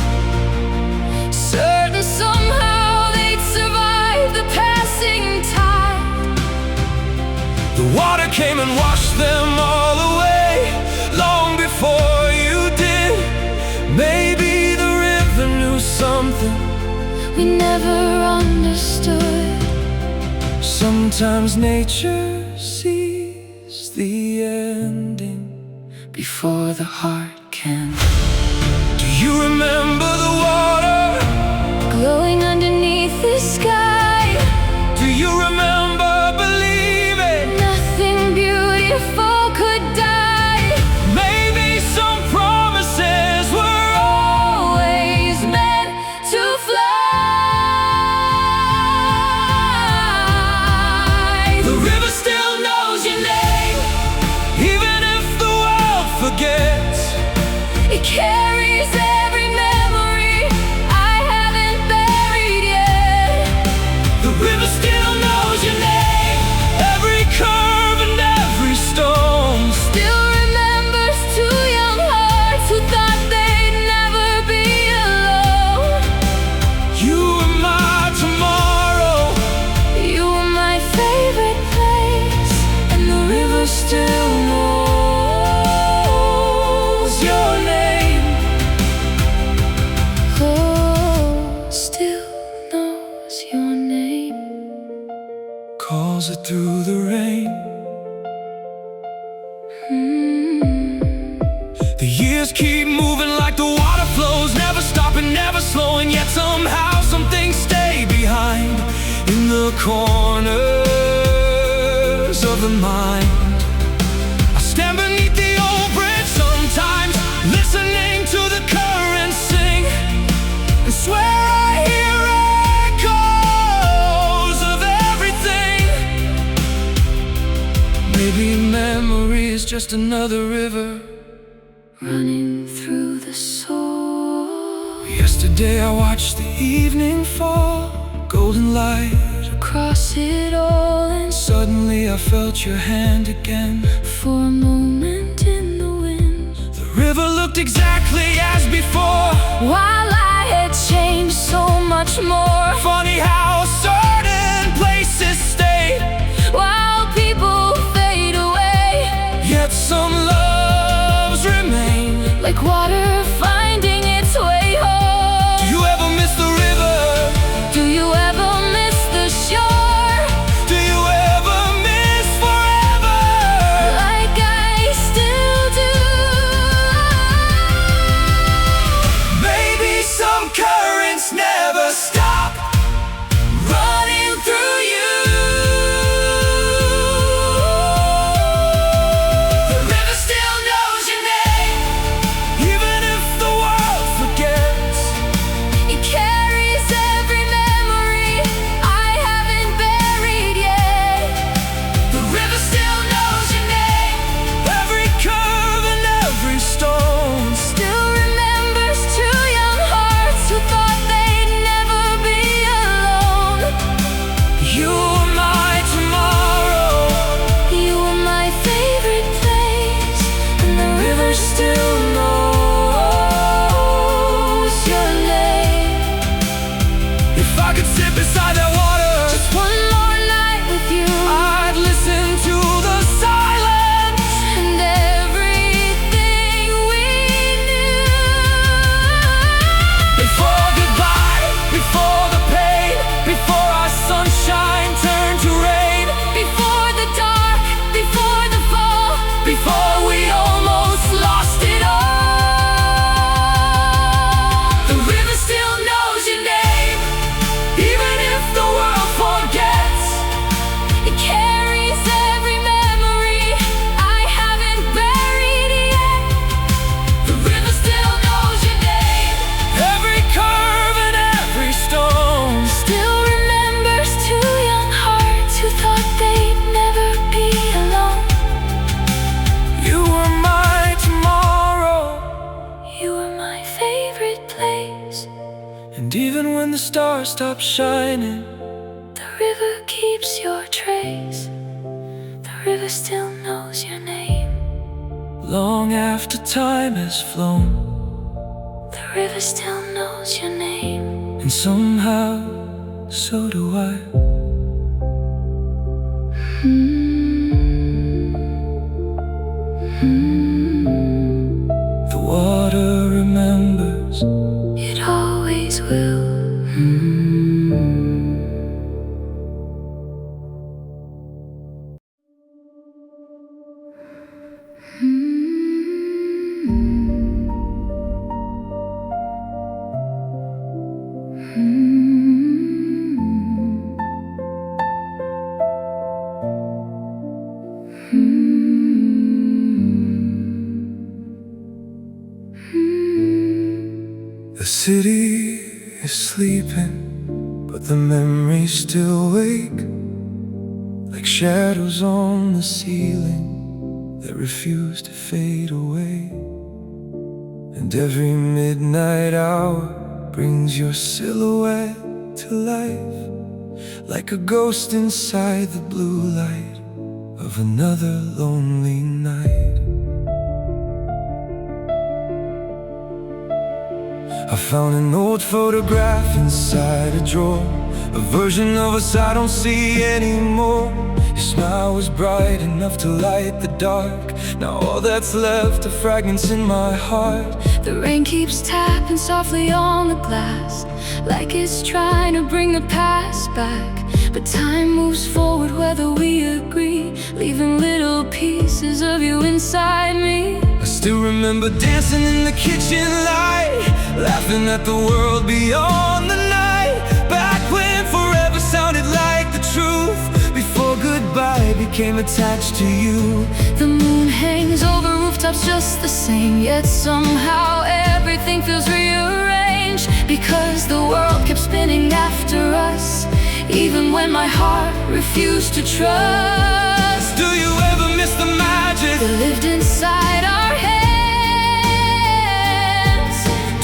certain somehow they'd survive the passing tide.
The water came and washed them all away, long before you did. Maybe the river knew something
We never understood.
Sometimes nature sees the ending before the heart can. Do you remember the water
Glowing underneath the sky,
Do you remember believing
nothing beautiful could die.
maybe some promises were
Always meant to fly.
calls it through the rain. The years keep moving like the water flows, never stopping, never slowing, yet somehow some things stay behind in the corners of the mind. I stand beneath the old bridge sometimes, listening to the current sing, and swear I hear echoes of everything. Maybe memory is just another river
running through the soul.
Yesterday I watched the evening fall, golden light
Across it all, and
suddenly I felt your hand again.
for a moment in the wind,
The river looked exactly as before,
while I had changed so much more.
funny how certain places stay,
While people fade away,
yet some loves remain.
like water finding its way home.
Do you ever miss the river?
Do you ever miss the shore?
Do you ever miss forever?
Like I still do.
Maybe some currents never stop running through you. The river still knows your name, even if the world forgets.
It carries every memory I haven't buried yet.
The river still knows your name, every curve and every stone.
Still remembers two young hearts who thought they'd never be alone.
You are my tomorrow.
You were my favorite place, and the river still knows your name.
If I could sit beside that water,
Just one more night with you,
I'd listen to the silence
and everything we knew.
before goodbye, before the pain, before our sunshine turned to rain,
Before the dark, before the fall,
before we almost lost it all. The river still knows your name, even if the world forgets.
it carries every memory I haven't buried yet.
The river still knows your name, every curve and every stone.
Still remembers two young hearts who thought they'd never be alone.
You were my tomorrow,
You were my favorite place.
and even when the stars stop shining,
The river keeps your trace. The river still knows your name.
long after time has flown,
The river still knows your name.
and somehow so do I. The water remembers.
It always will.
The city is sleeping, but the memories still wake, like shadows on the ceiling that refuse to fade away. And every midnight hour brings your silhouette to life, like a ghost inside the blue light of another lonely night. I found an old photograph inside a drawer, a version of us I don't see anymore. Your smile was bright enough to light the dark. Now all that's left are fragments in my heart.
The rain keeps tapping softly on the glass, like it's trying to bring the past back. But time moves forward leaving little pieces of you inside me.
I still remember dancing in the kitchen light, laughing at the world beyond the night. Back when forever sounded like the truth, before goodbye became attached to you.
The moon hangs over rooftops just the same, yet somehow everything feels rearranged, because the world kept spinning after us, even when my heart refused to trust.
Do you ever miss the magic
that lived inside our hands?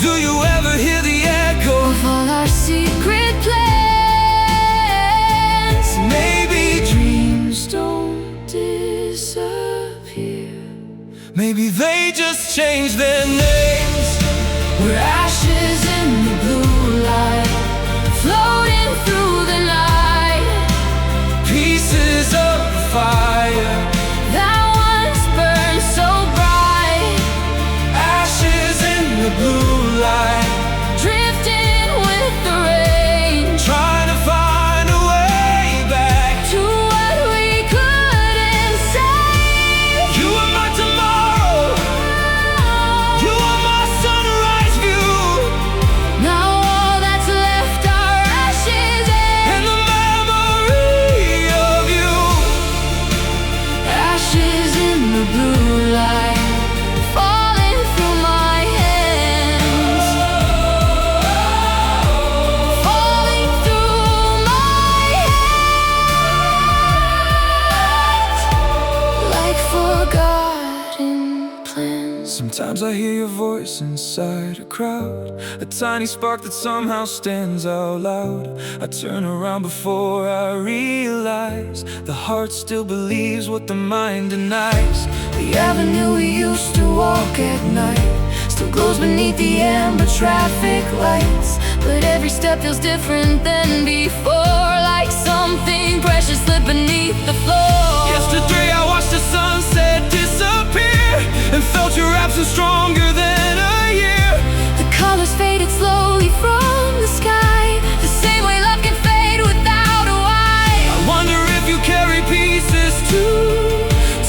Do you ever hear the echo
of all our secret plans?
Maybe
dreams don't disappear,
maybe they just changed their names.
We're ashes in the blue light, floating through the night.
Pieces of the fire
that once burned so bright.
Ashes in the blue light,
drifting with the rain,
trying to find a way back
to what we couldn't say.
You are my tomorrow, you are my sunrise view.
Now all that's left are ashes
and the memory of you.
Ashes in the blue light, falling through my hands, falling through my hands, like forgotten plans.
Sometimes I hear your voice inside a crowd, a tiny spark that somehow stands out loud. I turn around before I realize the heart still believes what the mind denies.
The avenue we used to walk at night still glows beneath the amber traffic lights, but every step feels different than before, like something precious slipped beneath the floor.
Yesterday I watched the sunset disappear and felt your absence stronger than a year.
The colors faded slowly from the sky, the same way love can fade without a why.
I wonder if you carry pieces too,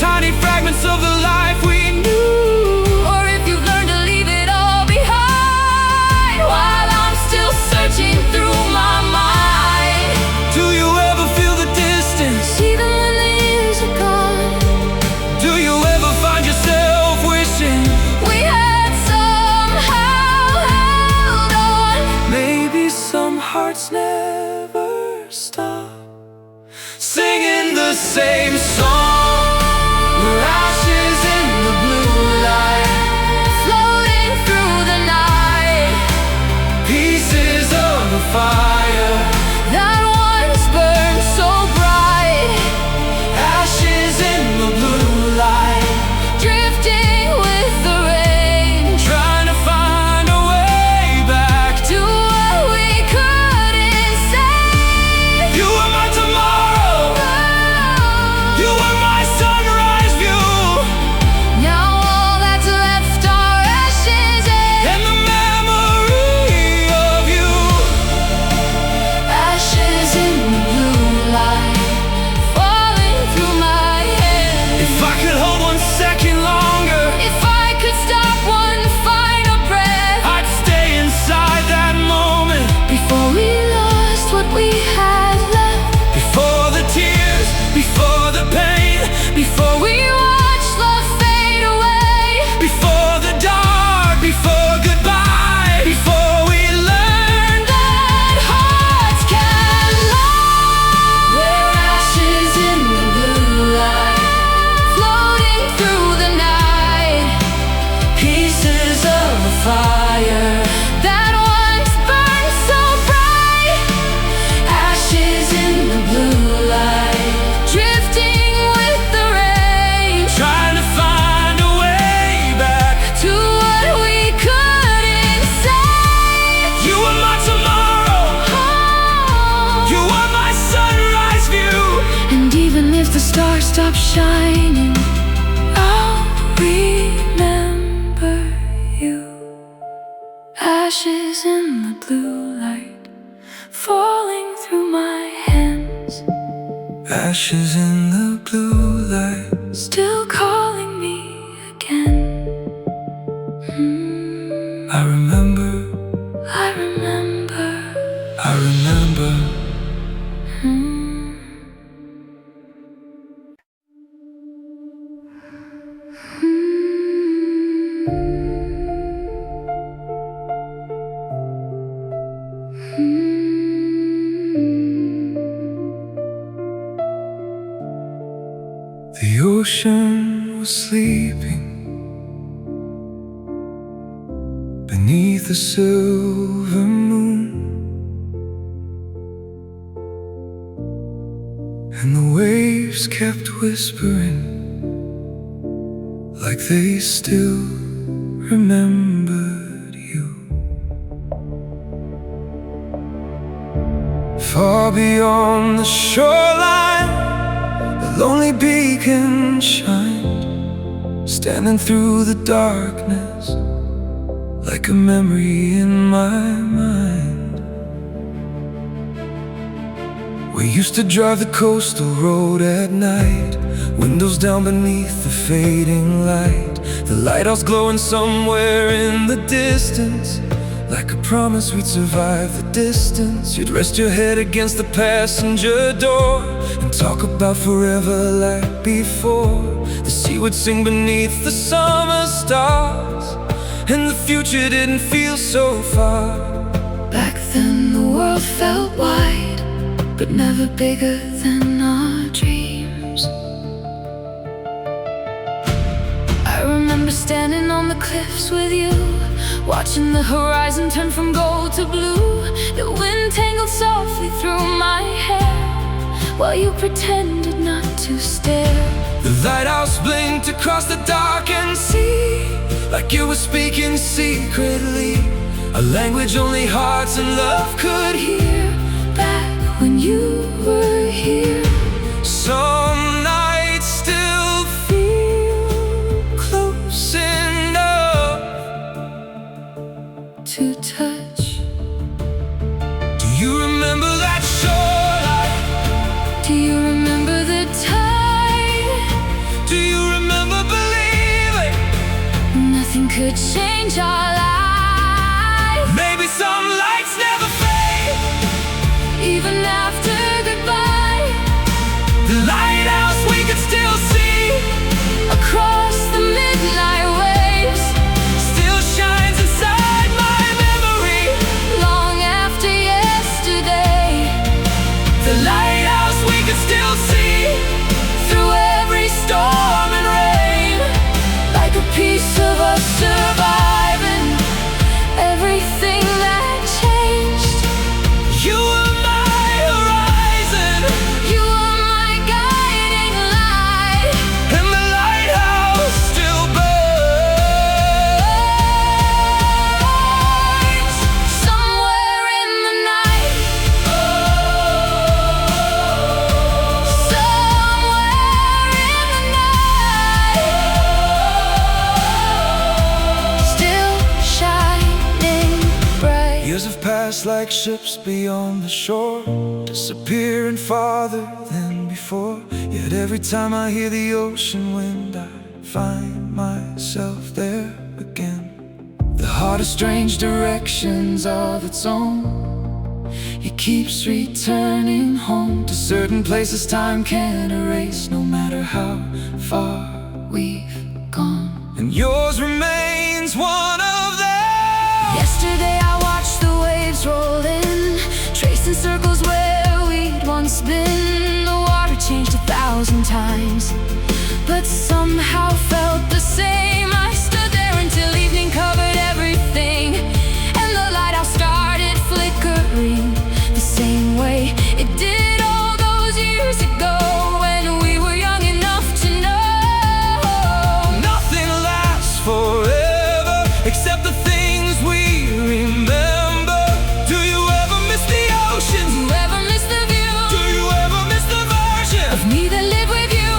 tiny fragments of the life we knew,
or if you've learned to leave it all behind while I'm still searching through my mind.
Do you ever feel the distance?
See them when the years are gone.
Do you ever find yourself wishing
We had somehow held on?
maybe some hearts never stop singing the same song? We're ashes in the blue light,
Floating through the night.
pieces of the fire,
That once burned so bright.
ashes in the blue light,
Drifting with the rain,
trying to find a way back
to what we couldn't say.
You are my tomorrow, you are my sunrise view,
Now all that's left are ashes
and the memory of you.
ashes in the blue light, falling through my hands.
If I could hold 1 second longer,
If I could stop one final breath,
I'd stay inside that moment,
before we lost what we had left,
before the tears, before the pain,
before we watched love fade away,
before the dark, before goodbye, before we learned
that hearts can lie. We're ashes in the blue light, floating through the night.
pieces of the fire,
That once burned so bright.
ashes in the blue light,
Drifting with the rain,
trying to find a way back.
to what we couldn't say.
You are my tomorrow, you are my sunrise view.
And even if the stars stop shining, I'll remember you. Ashes in the blue light, falling through my hands.
Ashes in the blue light,
still calling me again.
I remember,
I remember,
I remember. The ocean was sleeping beneath a silver moon, and the waves kept whispering like they still remembered you. Far beyond the shoreline, the lonely beacon shined, standing through the darkness like a memory in my mind. We used to drive the coastal road at night, windows down beneath the fading light, the lighthouse glowing somewhere in the distance, like a promise we'd survive the distance. You'd rest your head against the passenger door and talk about forever like before. The sea would sing beneath the summer stars, and the future didn't feel so far.
Back then the world felt wide, but never bigger than our dreams. I remember standing on the cliffs with you, watching the horizon turn from gold to blue. The wind tangled softly through my hair while you pretended not to stare.
The lighthouse blinked across the darkened sea, like you were speaking secretly, a language only hearts and love could hear.
Back when you were here,
some nights still feel close enough
to touch.
Do you remember that shoreline?
Do you remember the tide?
Do you remember believing
nothing could change our lives?
maybe some lights never fade?
Even after goodbye,
The lighthouse we could still see
across the midnight waves,
still shines inside my memory.
long after yesterday.
The lighthouse we could still see
Through every storm and rain, like a piece of us surviving everything that changed.
you were my horizon,
You are my guiding light,
and the lighthouse still burns
somewhere in the night, somewhere in the night, still shining bright.
Years have passed like ships beyond the shore, disappearing farther than before. Yet every time I hear the ocean wind, I find myself there again. The heart of strange directions of its own, it keeps returning home to certain places time can't erase, no matter how far
We've gone.
and yours remains one of them.
Yesterday I watched the waves roll in, tracing circles where we'd once been. The water changed 1,000 times, but somehow felt the same. I stood there until evening covered everything, and the lighthouse started flickering the same way it did all those years ago, when we were young enough to know
Nothing lasts forever except the things we remember. Do you ever miss the ocean?
Do you ever miss the view
Do you ever miss the version
of me that lived with you?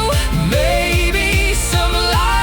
maybe some light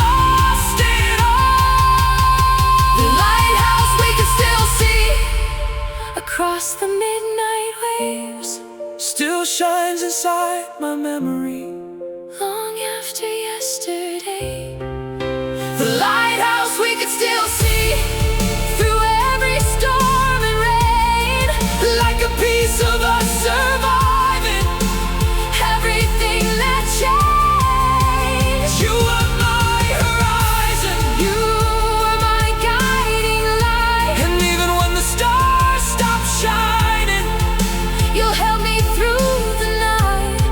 lost it all.
The lighthouse we could still see across the midnight waves
still shines inside my memory
long after yesterday.
The lighthouse we could still see through every storm and rain, like a piece of us surviving
Everything that changed.
You were my horizon,
You were my guiding light,
and even when the stars stop shining,
you'll help me through the night.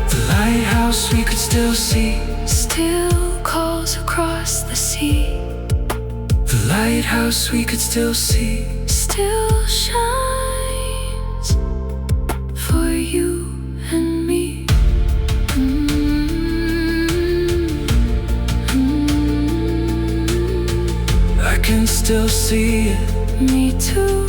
the lighthouse we could still see,
Still calls across the sea,
the lighthouse we could still see,
still shines for you and me.
I can still see it.
Me too.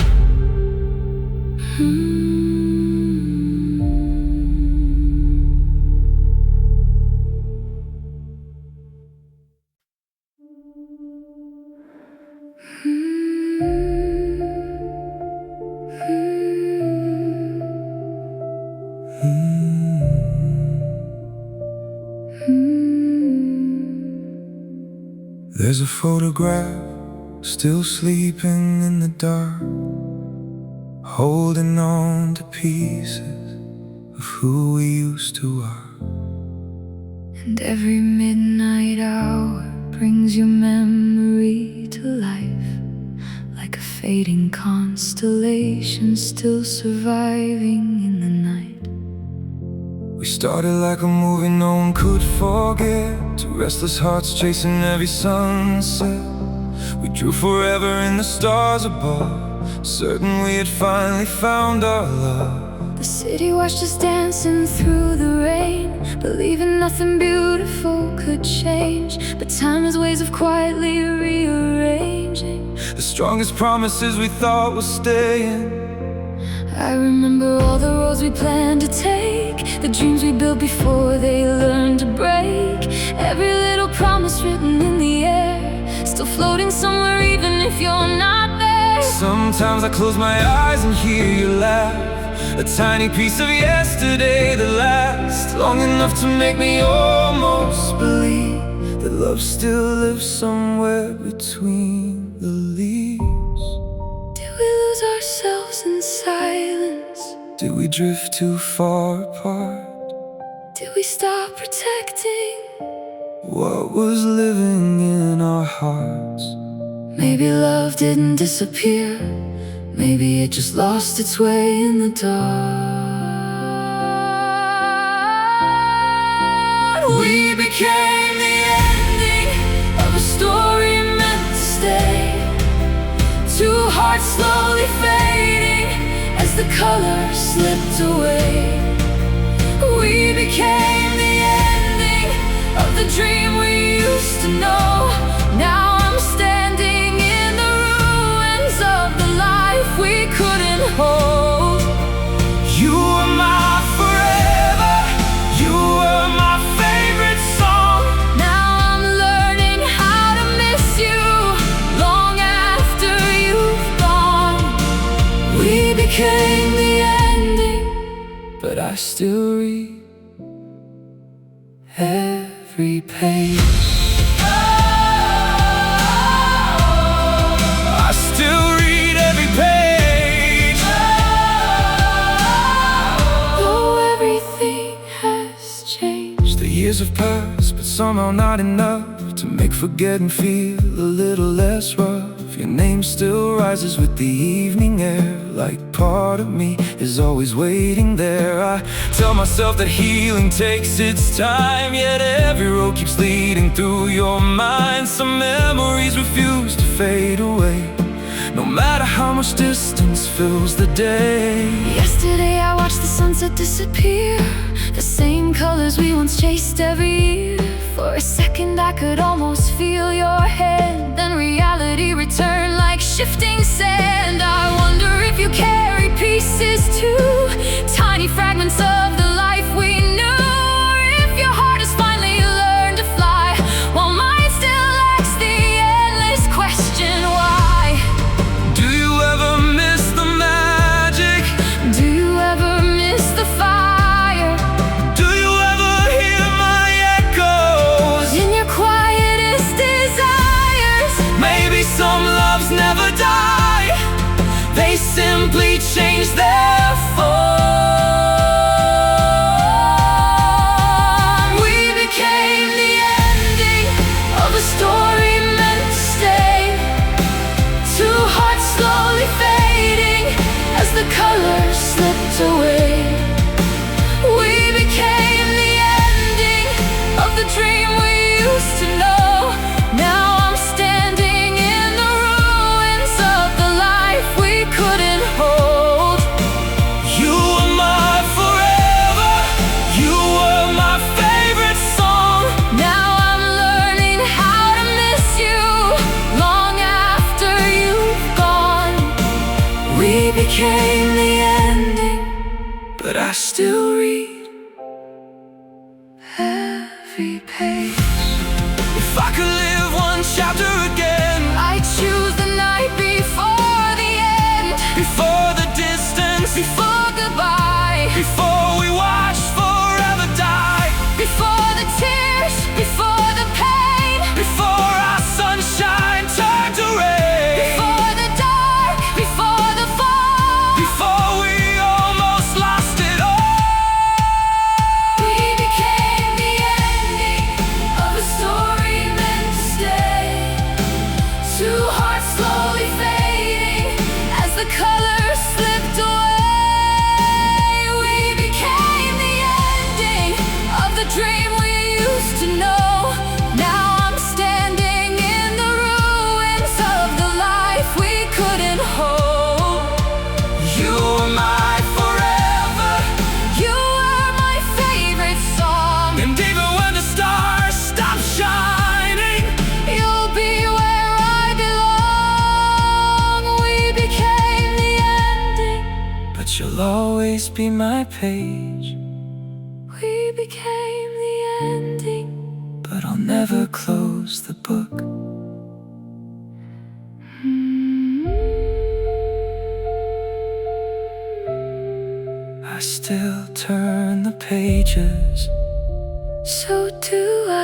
There's a photograph still sleeping in the dark, holding on to pieces of who we used to are.
And every midnight hour brings your memory to life, like a fading constellation still surviving in the night.
We started like a movie no one could forget, two restless hearts chasing every sunset. We drew forever in the stars above, certain we had finally found our love.
The city watched us dancing through the rain, believing nothing beautiful could change. But time has ways of quietly rearranging
The strongest promises we thought were staying.
I remember all the roads we planned to take, the dreams we built before they learned to break. Every little promise written in the air, still floating somewhere even if you're not there.
Sometimes I close my eyes and hear you laugh, a tiny piece of yesterday that lasts long enough to make me almost believe that love still lives somewhere between the leaves.
Did we lose ourselves in silence?
Did we drift too far apart?
Did we stop protecting
What was living in our hearts?
Maybe love didn't disappear, maybe it just lost its way in the dark.
We became the ending
Of a story meant to stay, two hearts slowly fading as the colors slipped away. We became the ending of the dream we used to know. Now I'm standing in the ruins of the life we couldn't hold.
You were my forever, you were my favorite song.
Now I'm learning how to miss you long after you've gone. We became the ending,
But I still read every page. I still read every page.
though everything has changed.
The years have passed, but somehow not enough to make forgetting feel a little less rough. Your name still rises with the evening air, like part of me is always waiting there. I tell myself that healing takes its time, yet every road keeps leading through your mind. Some memories refuse to fade away, no matter how much distance fills the day.
Yesterday I watched the sunset disappear, the same colors we once chased every year. For a second I could almost feel your hand, then reality returned like shifting sand. I wonder if you carry pieces too, tiny fragments of the life we knew, or if your heart has finally learned to fly while my
we changed their form. We became the ending of a story meant to stay. Two hearts slowly fading as the colors slipped away. We became the ending of the dream we used to know. Now I'm standing in the ruins of the life we couldn't hold. You were my forever, you were my favorite song. Now I'm learning how to miss you long after you've gone. We became the ending, but I still read every page. If I could live one chapter again, I'd choose the night before the end. Before the distance, before goodbye, before we watched forever die. Before the tears, before the pain, before our sunshine turned to rain. Before the dark, before the fall, before we almost lost it all. We became the ending of a story meant to stay. Two hearts slowly fading as the colors slipped away. We became the ending of the dream we used to know. Now I'm standing in the ruins of the life we couldn't hold. You were my forever, you were my favorite song. And even when the stars stop shining, you'll be where I belong. We became the ending, but you'll always be my page. We became the ending, but I'll never close the book. I still turn the pages, so do I.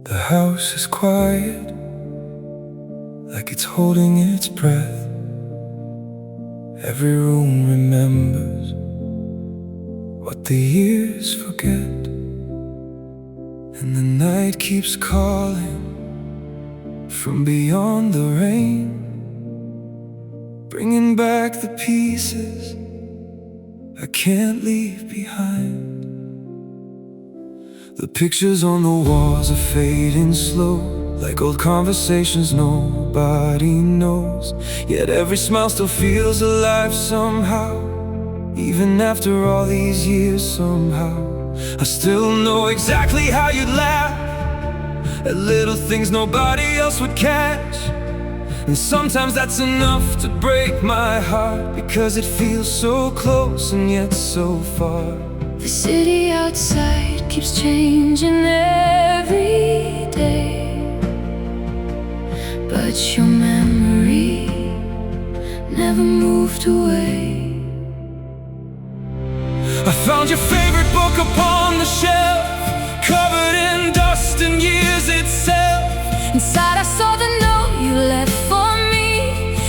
The house is quiet, like it's holding its breath. Every room remembers what the years forget. And the night keeps calling from beyond the rain, bringing back the pieces I can't leave behind. The pictures on the walls are fading slow, like old conversations nobody knows. Yet every smile still feels alive somehow. Even after all these years, somehow I still know exactly how you'd laugh at little things nobody else would catch. And sometimes that's enough to break my heart, because it feels so close and yet so far.
The city outside keeps changing every day, but your memory never moved away.
I found your favorite book upon the shelf, covered in dust and years itself.
Inside I saw the note you left for me,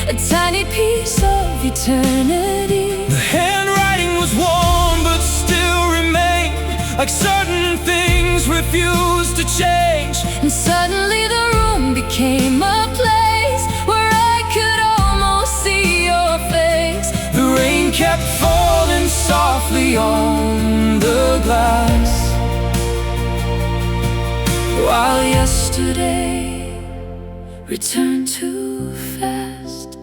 a tiny piece of eternity.
The handwriting was warm but still remained, like certain things refused to change.
And suddenly the room became a place where I could almost see your face.
The rain kept falling softly on the glass,
while yesterday returned too fast.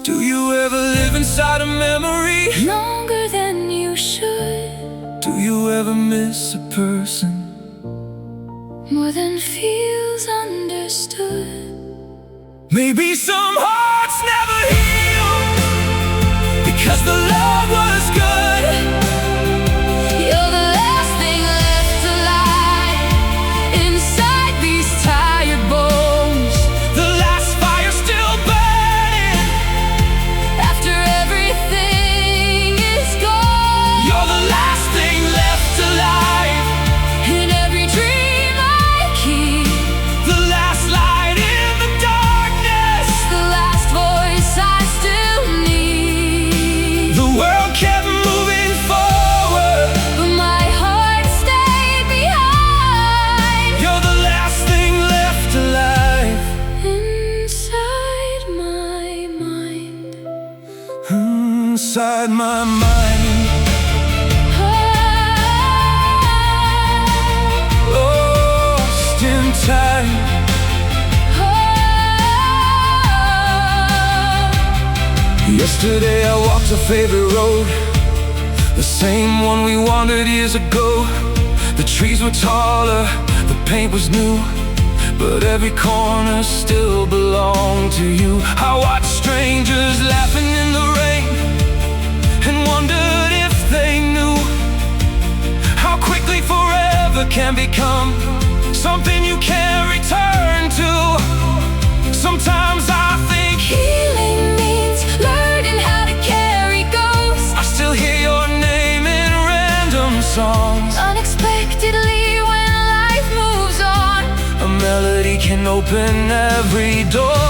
Do you ever live inside a memory
longer than you should?
Do you ever miss a person
more than feels understood?
Maybe some hearts never heal because the love was good. inside my mind. Lost in time. Yesterday I walked a favorite road, the same one we wandered years ago. The trees were taller, the paint was new, but every corner still belonged to you. I watched strangers laughing in the rain and wondered if they knew how quickly forever can become something you can't return to. Sometimes I think
healing means learning how to carry ghosts.
I still hear your name in random songs.
Unexpectedly when life moves on,
a melody can open every door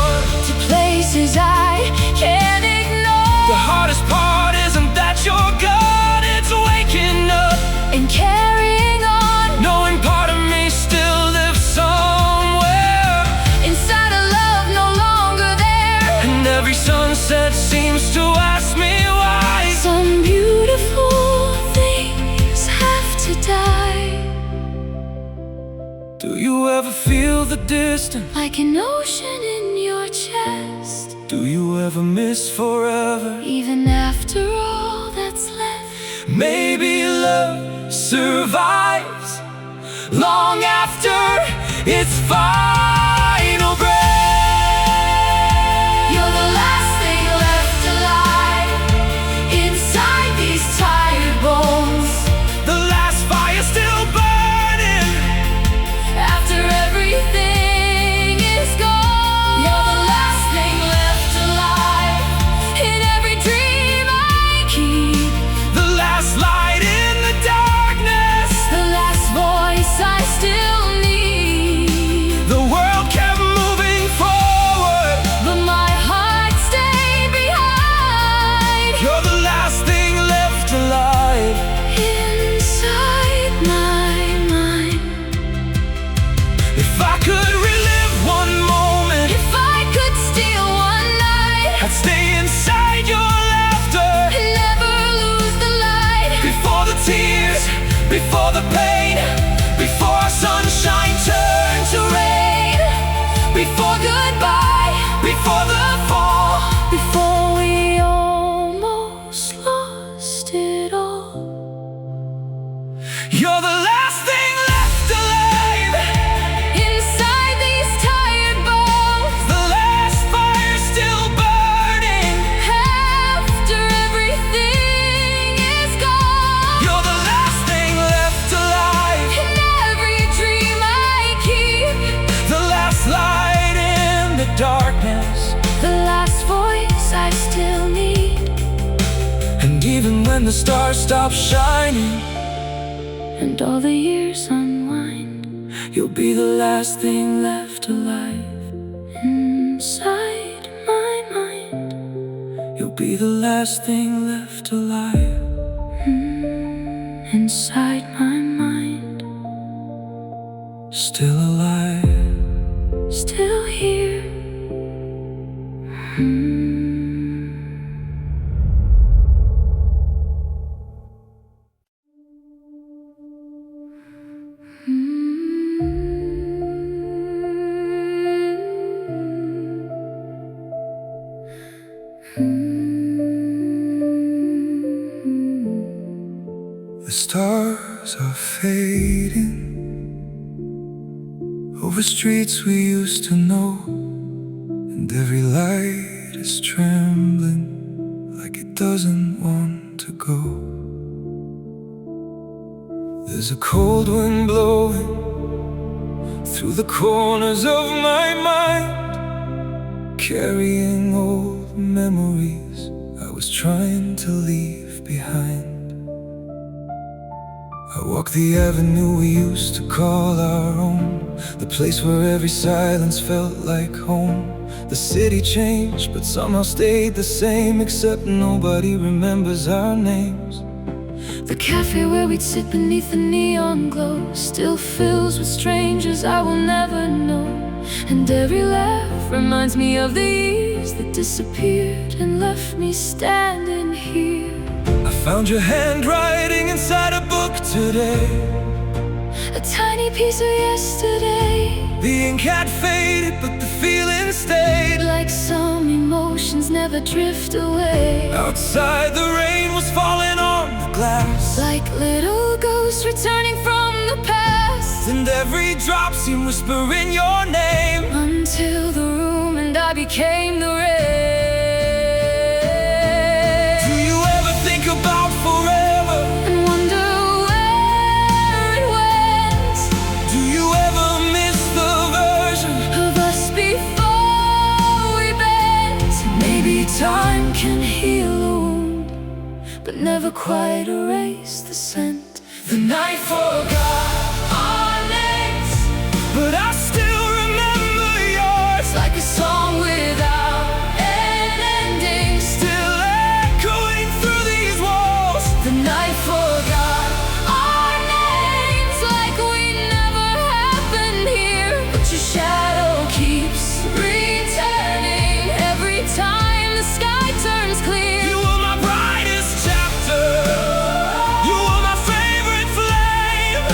to places I can't ignore.
The hardest part isn't that you're gone, it's waking up
and carrying on,
knowing part of me still lives somewhere
inside a love no longer there.
And every sunset seems to ask me why.
Some beautiful things have to die.
Do you ever feel the distance,
like an ocean in your chest?
Do you ever miss forever,
even after all that's left?
Maybe love survives long after its final breath.
You're the last thing left alive inside these tired bones.
The last fire still burning
after everything is gone. You're the last thing left alive in every dream I keep.
The last light in the darkness,
the last voice I still need.
The world kept moving forward,
but my heart stayed behind.
You're the last thing left alive
inside my mind.
If I could relive one moment,
if I could steal one night,
I'd stay inside your laughter
and never lose the light.
Before the tears, before the pain, before sunshine turned to rain, before goodbye, before the fall,
before we almost lost it all.
You're the last thing left alive
inside these tired bones.
The last fire still burning
after everything is gone.
You're the last thing left alive
in every dream I keep.
The last light in the darkness,
the last voice I still need.
and even when the stars stop shining
and all the years unwind,
you'll be the last thing left alive
inside my mind.
You'll be the last thing left alive
inside my mind.
Still alive,
still here.
the stars are fading over streets we used to know, and every light is trembling like it doesn't want to go. There's a cold wind blowing through the corners of my mind, carrying old memories I was trying to leave behind. I walk the avenue we used to call our own, the place where every silence felt like home. The city changed, but somehow stayed the same, except nobody remembers our names.
The cafe where we'd sit beneath the neon glow still fills with strangers I will never know. And every laugh reminds me of the years that disappeared and left me standing here.
I found your handwriting inside a book today,
a tiny piece of yesterday.
The ink had faded, but the feeling stayed.
Like some emotions never drift away.
Outside the rain was falling on the glass,
like little ghosts returning from the past.
And every drop seemed whispering your name,
until the room and I became the rain.
Do you ever think about forever
and wonder where it went?
Do you ever miss the version
of us before we bent? Maybe time can heal a wound, but never quite erase the scent.
The night forgot our names, but I still remember yours.
Like a song without an ending,
still echoing through these walls.
The night forgot our names, like we never happened here. But your shadow keeps returning every time the sky turns clear.
You were my brightest chapter, you were my favorite flame.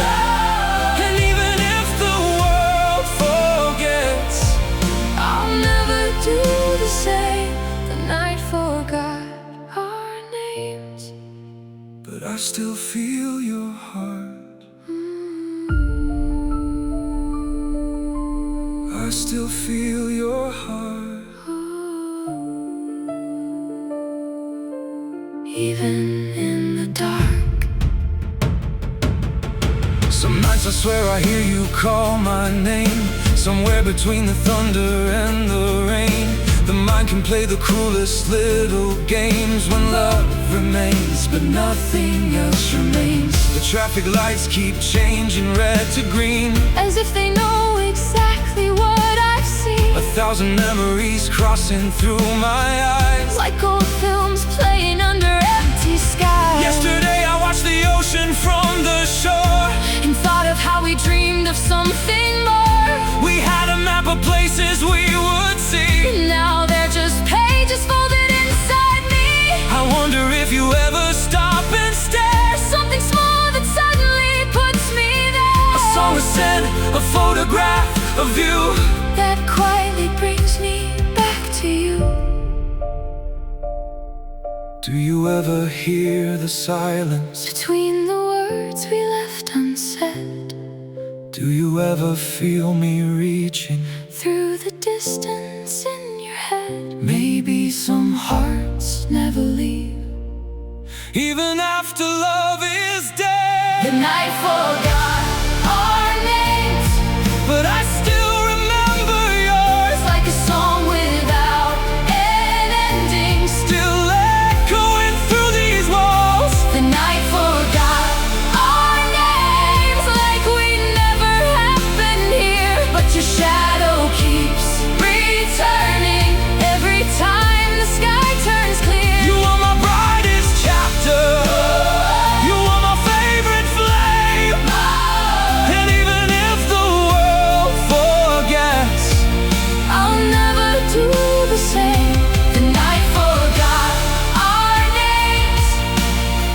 And even if the world forgets,
I'll never do the same. The night forgot our names,
but I still feel your heart. I still feel your heart.
Even in the dark.
Some nights I swear I hear you call my name, somewhere between the thunder and the rain. The mind can play the cruelest little games when love remains, but nothing else remains. The traffic lights keep changing red to green,
as if they know exactly what I've seen.
1,000 memories crossing through my eyes,
like old films playing under empty skies.
Yesterday I watched the ocean from the shore,
and thought of how we dreamed of something more.
We had a map of places we would see,
now they're just pages folded inside me.
I wonder if you ever stop and stare.
Something small that suddenly puts me there.
A song was said, a photograph of you,
that quietly brings me back to you.
Do you ever hear the silence
between the words we left unsaid?
Do you ever feel me reaching
through the distance in your head?
Maybe some
hearts never leave,
even after love is dead.
The night forgot our names,
but I still remember yours.
like a song without an ending,
still echoing through these walls.
The night forgot our names, like we never happened here. But your shadow keeps returning every time the sky turns clear.
You were my brightest chapter, you were my favorite flame. And even if the world forgets,
I'll never do the same. The night forgot our names,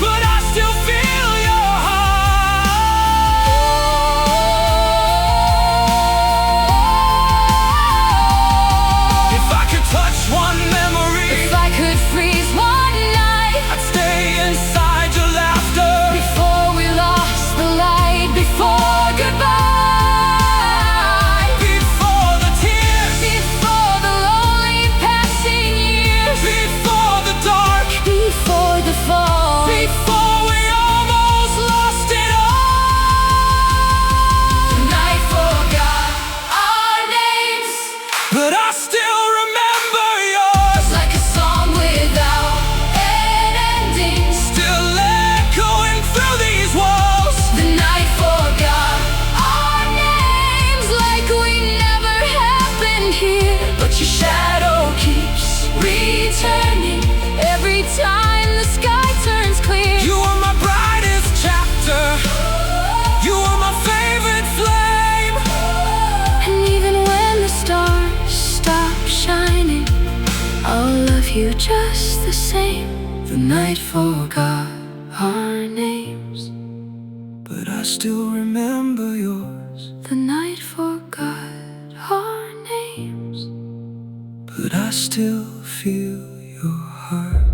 but I still feel your heart. If I could touch one memory,
if I could freeze one night,
I'd stay inside your laughter.
before we lost the light, before goodbye,
Before the tears,
before the lonely passing years,
before the dark,
before the fall,
before we almost lost it all.
the night forgot our names,
But I still remember yours,
like a song without an ending,
still echoing through these walls.
the night forgot our names, like we never happened here. But your shadow keeps returning every time the sky turns clear.
You were my brightest chapter, you were my favorite flame.
And even when the you just the same.
The night forgot our names, but I still remember yours.
The night forgot our names,
but I still feel your heart.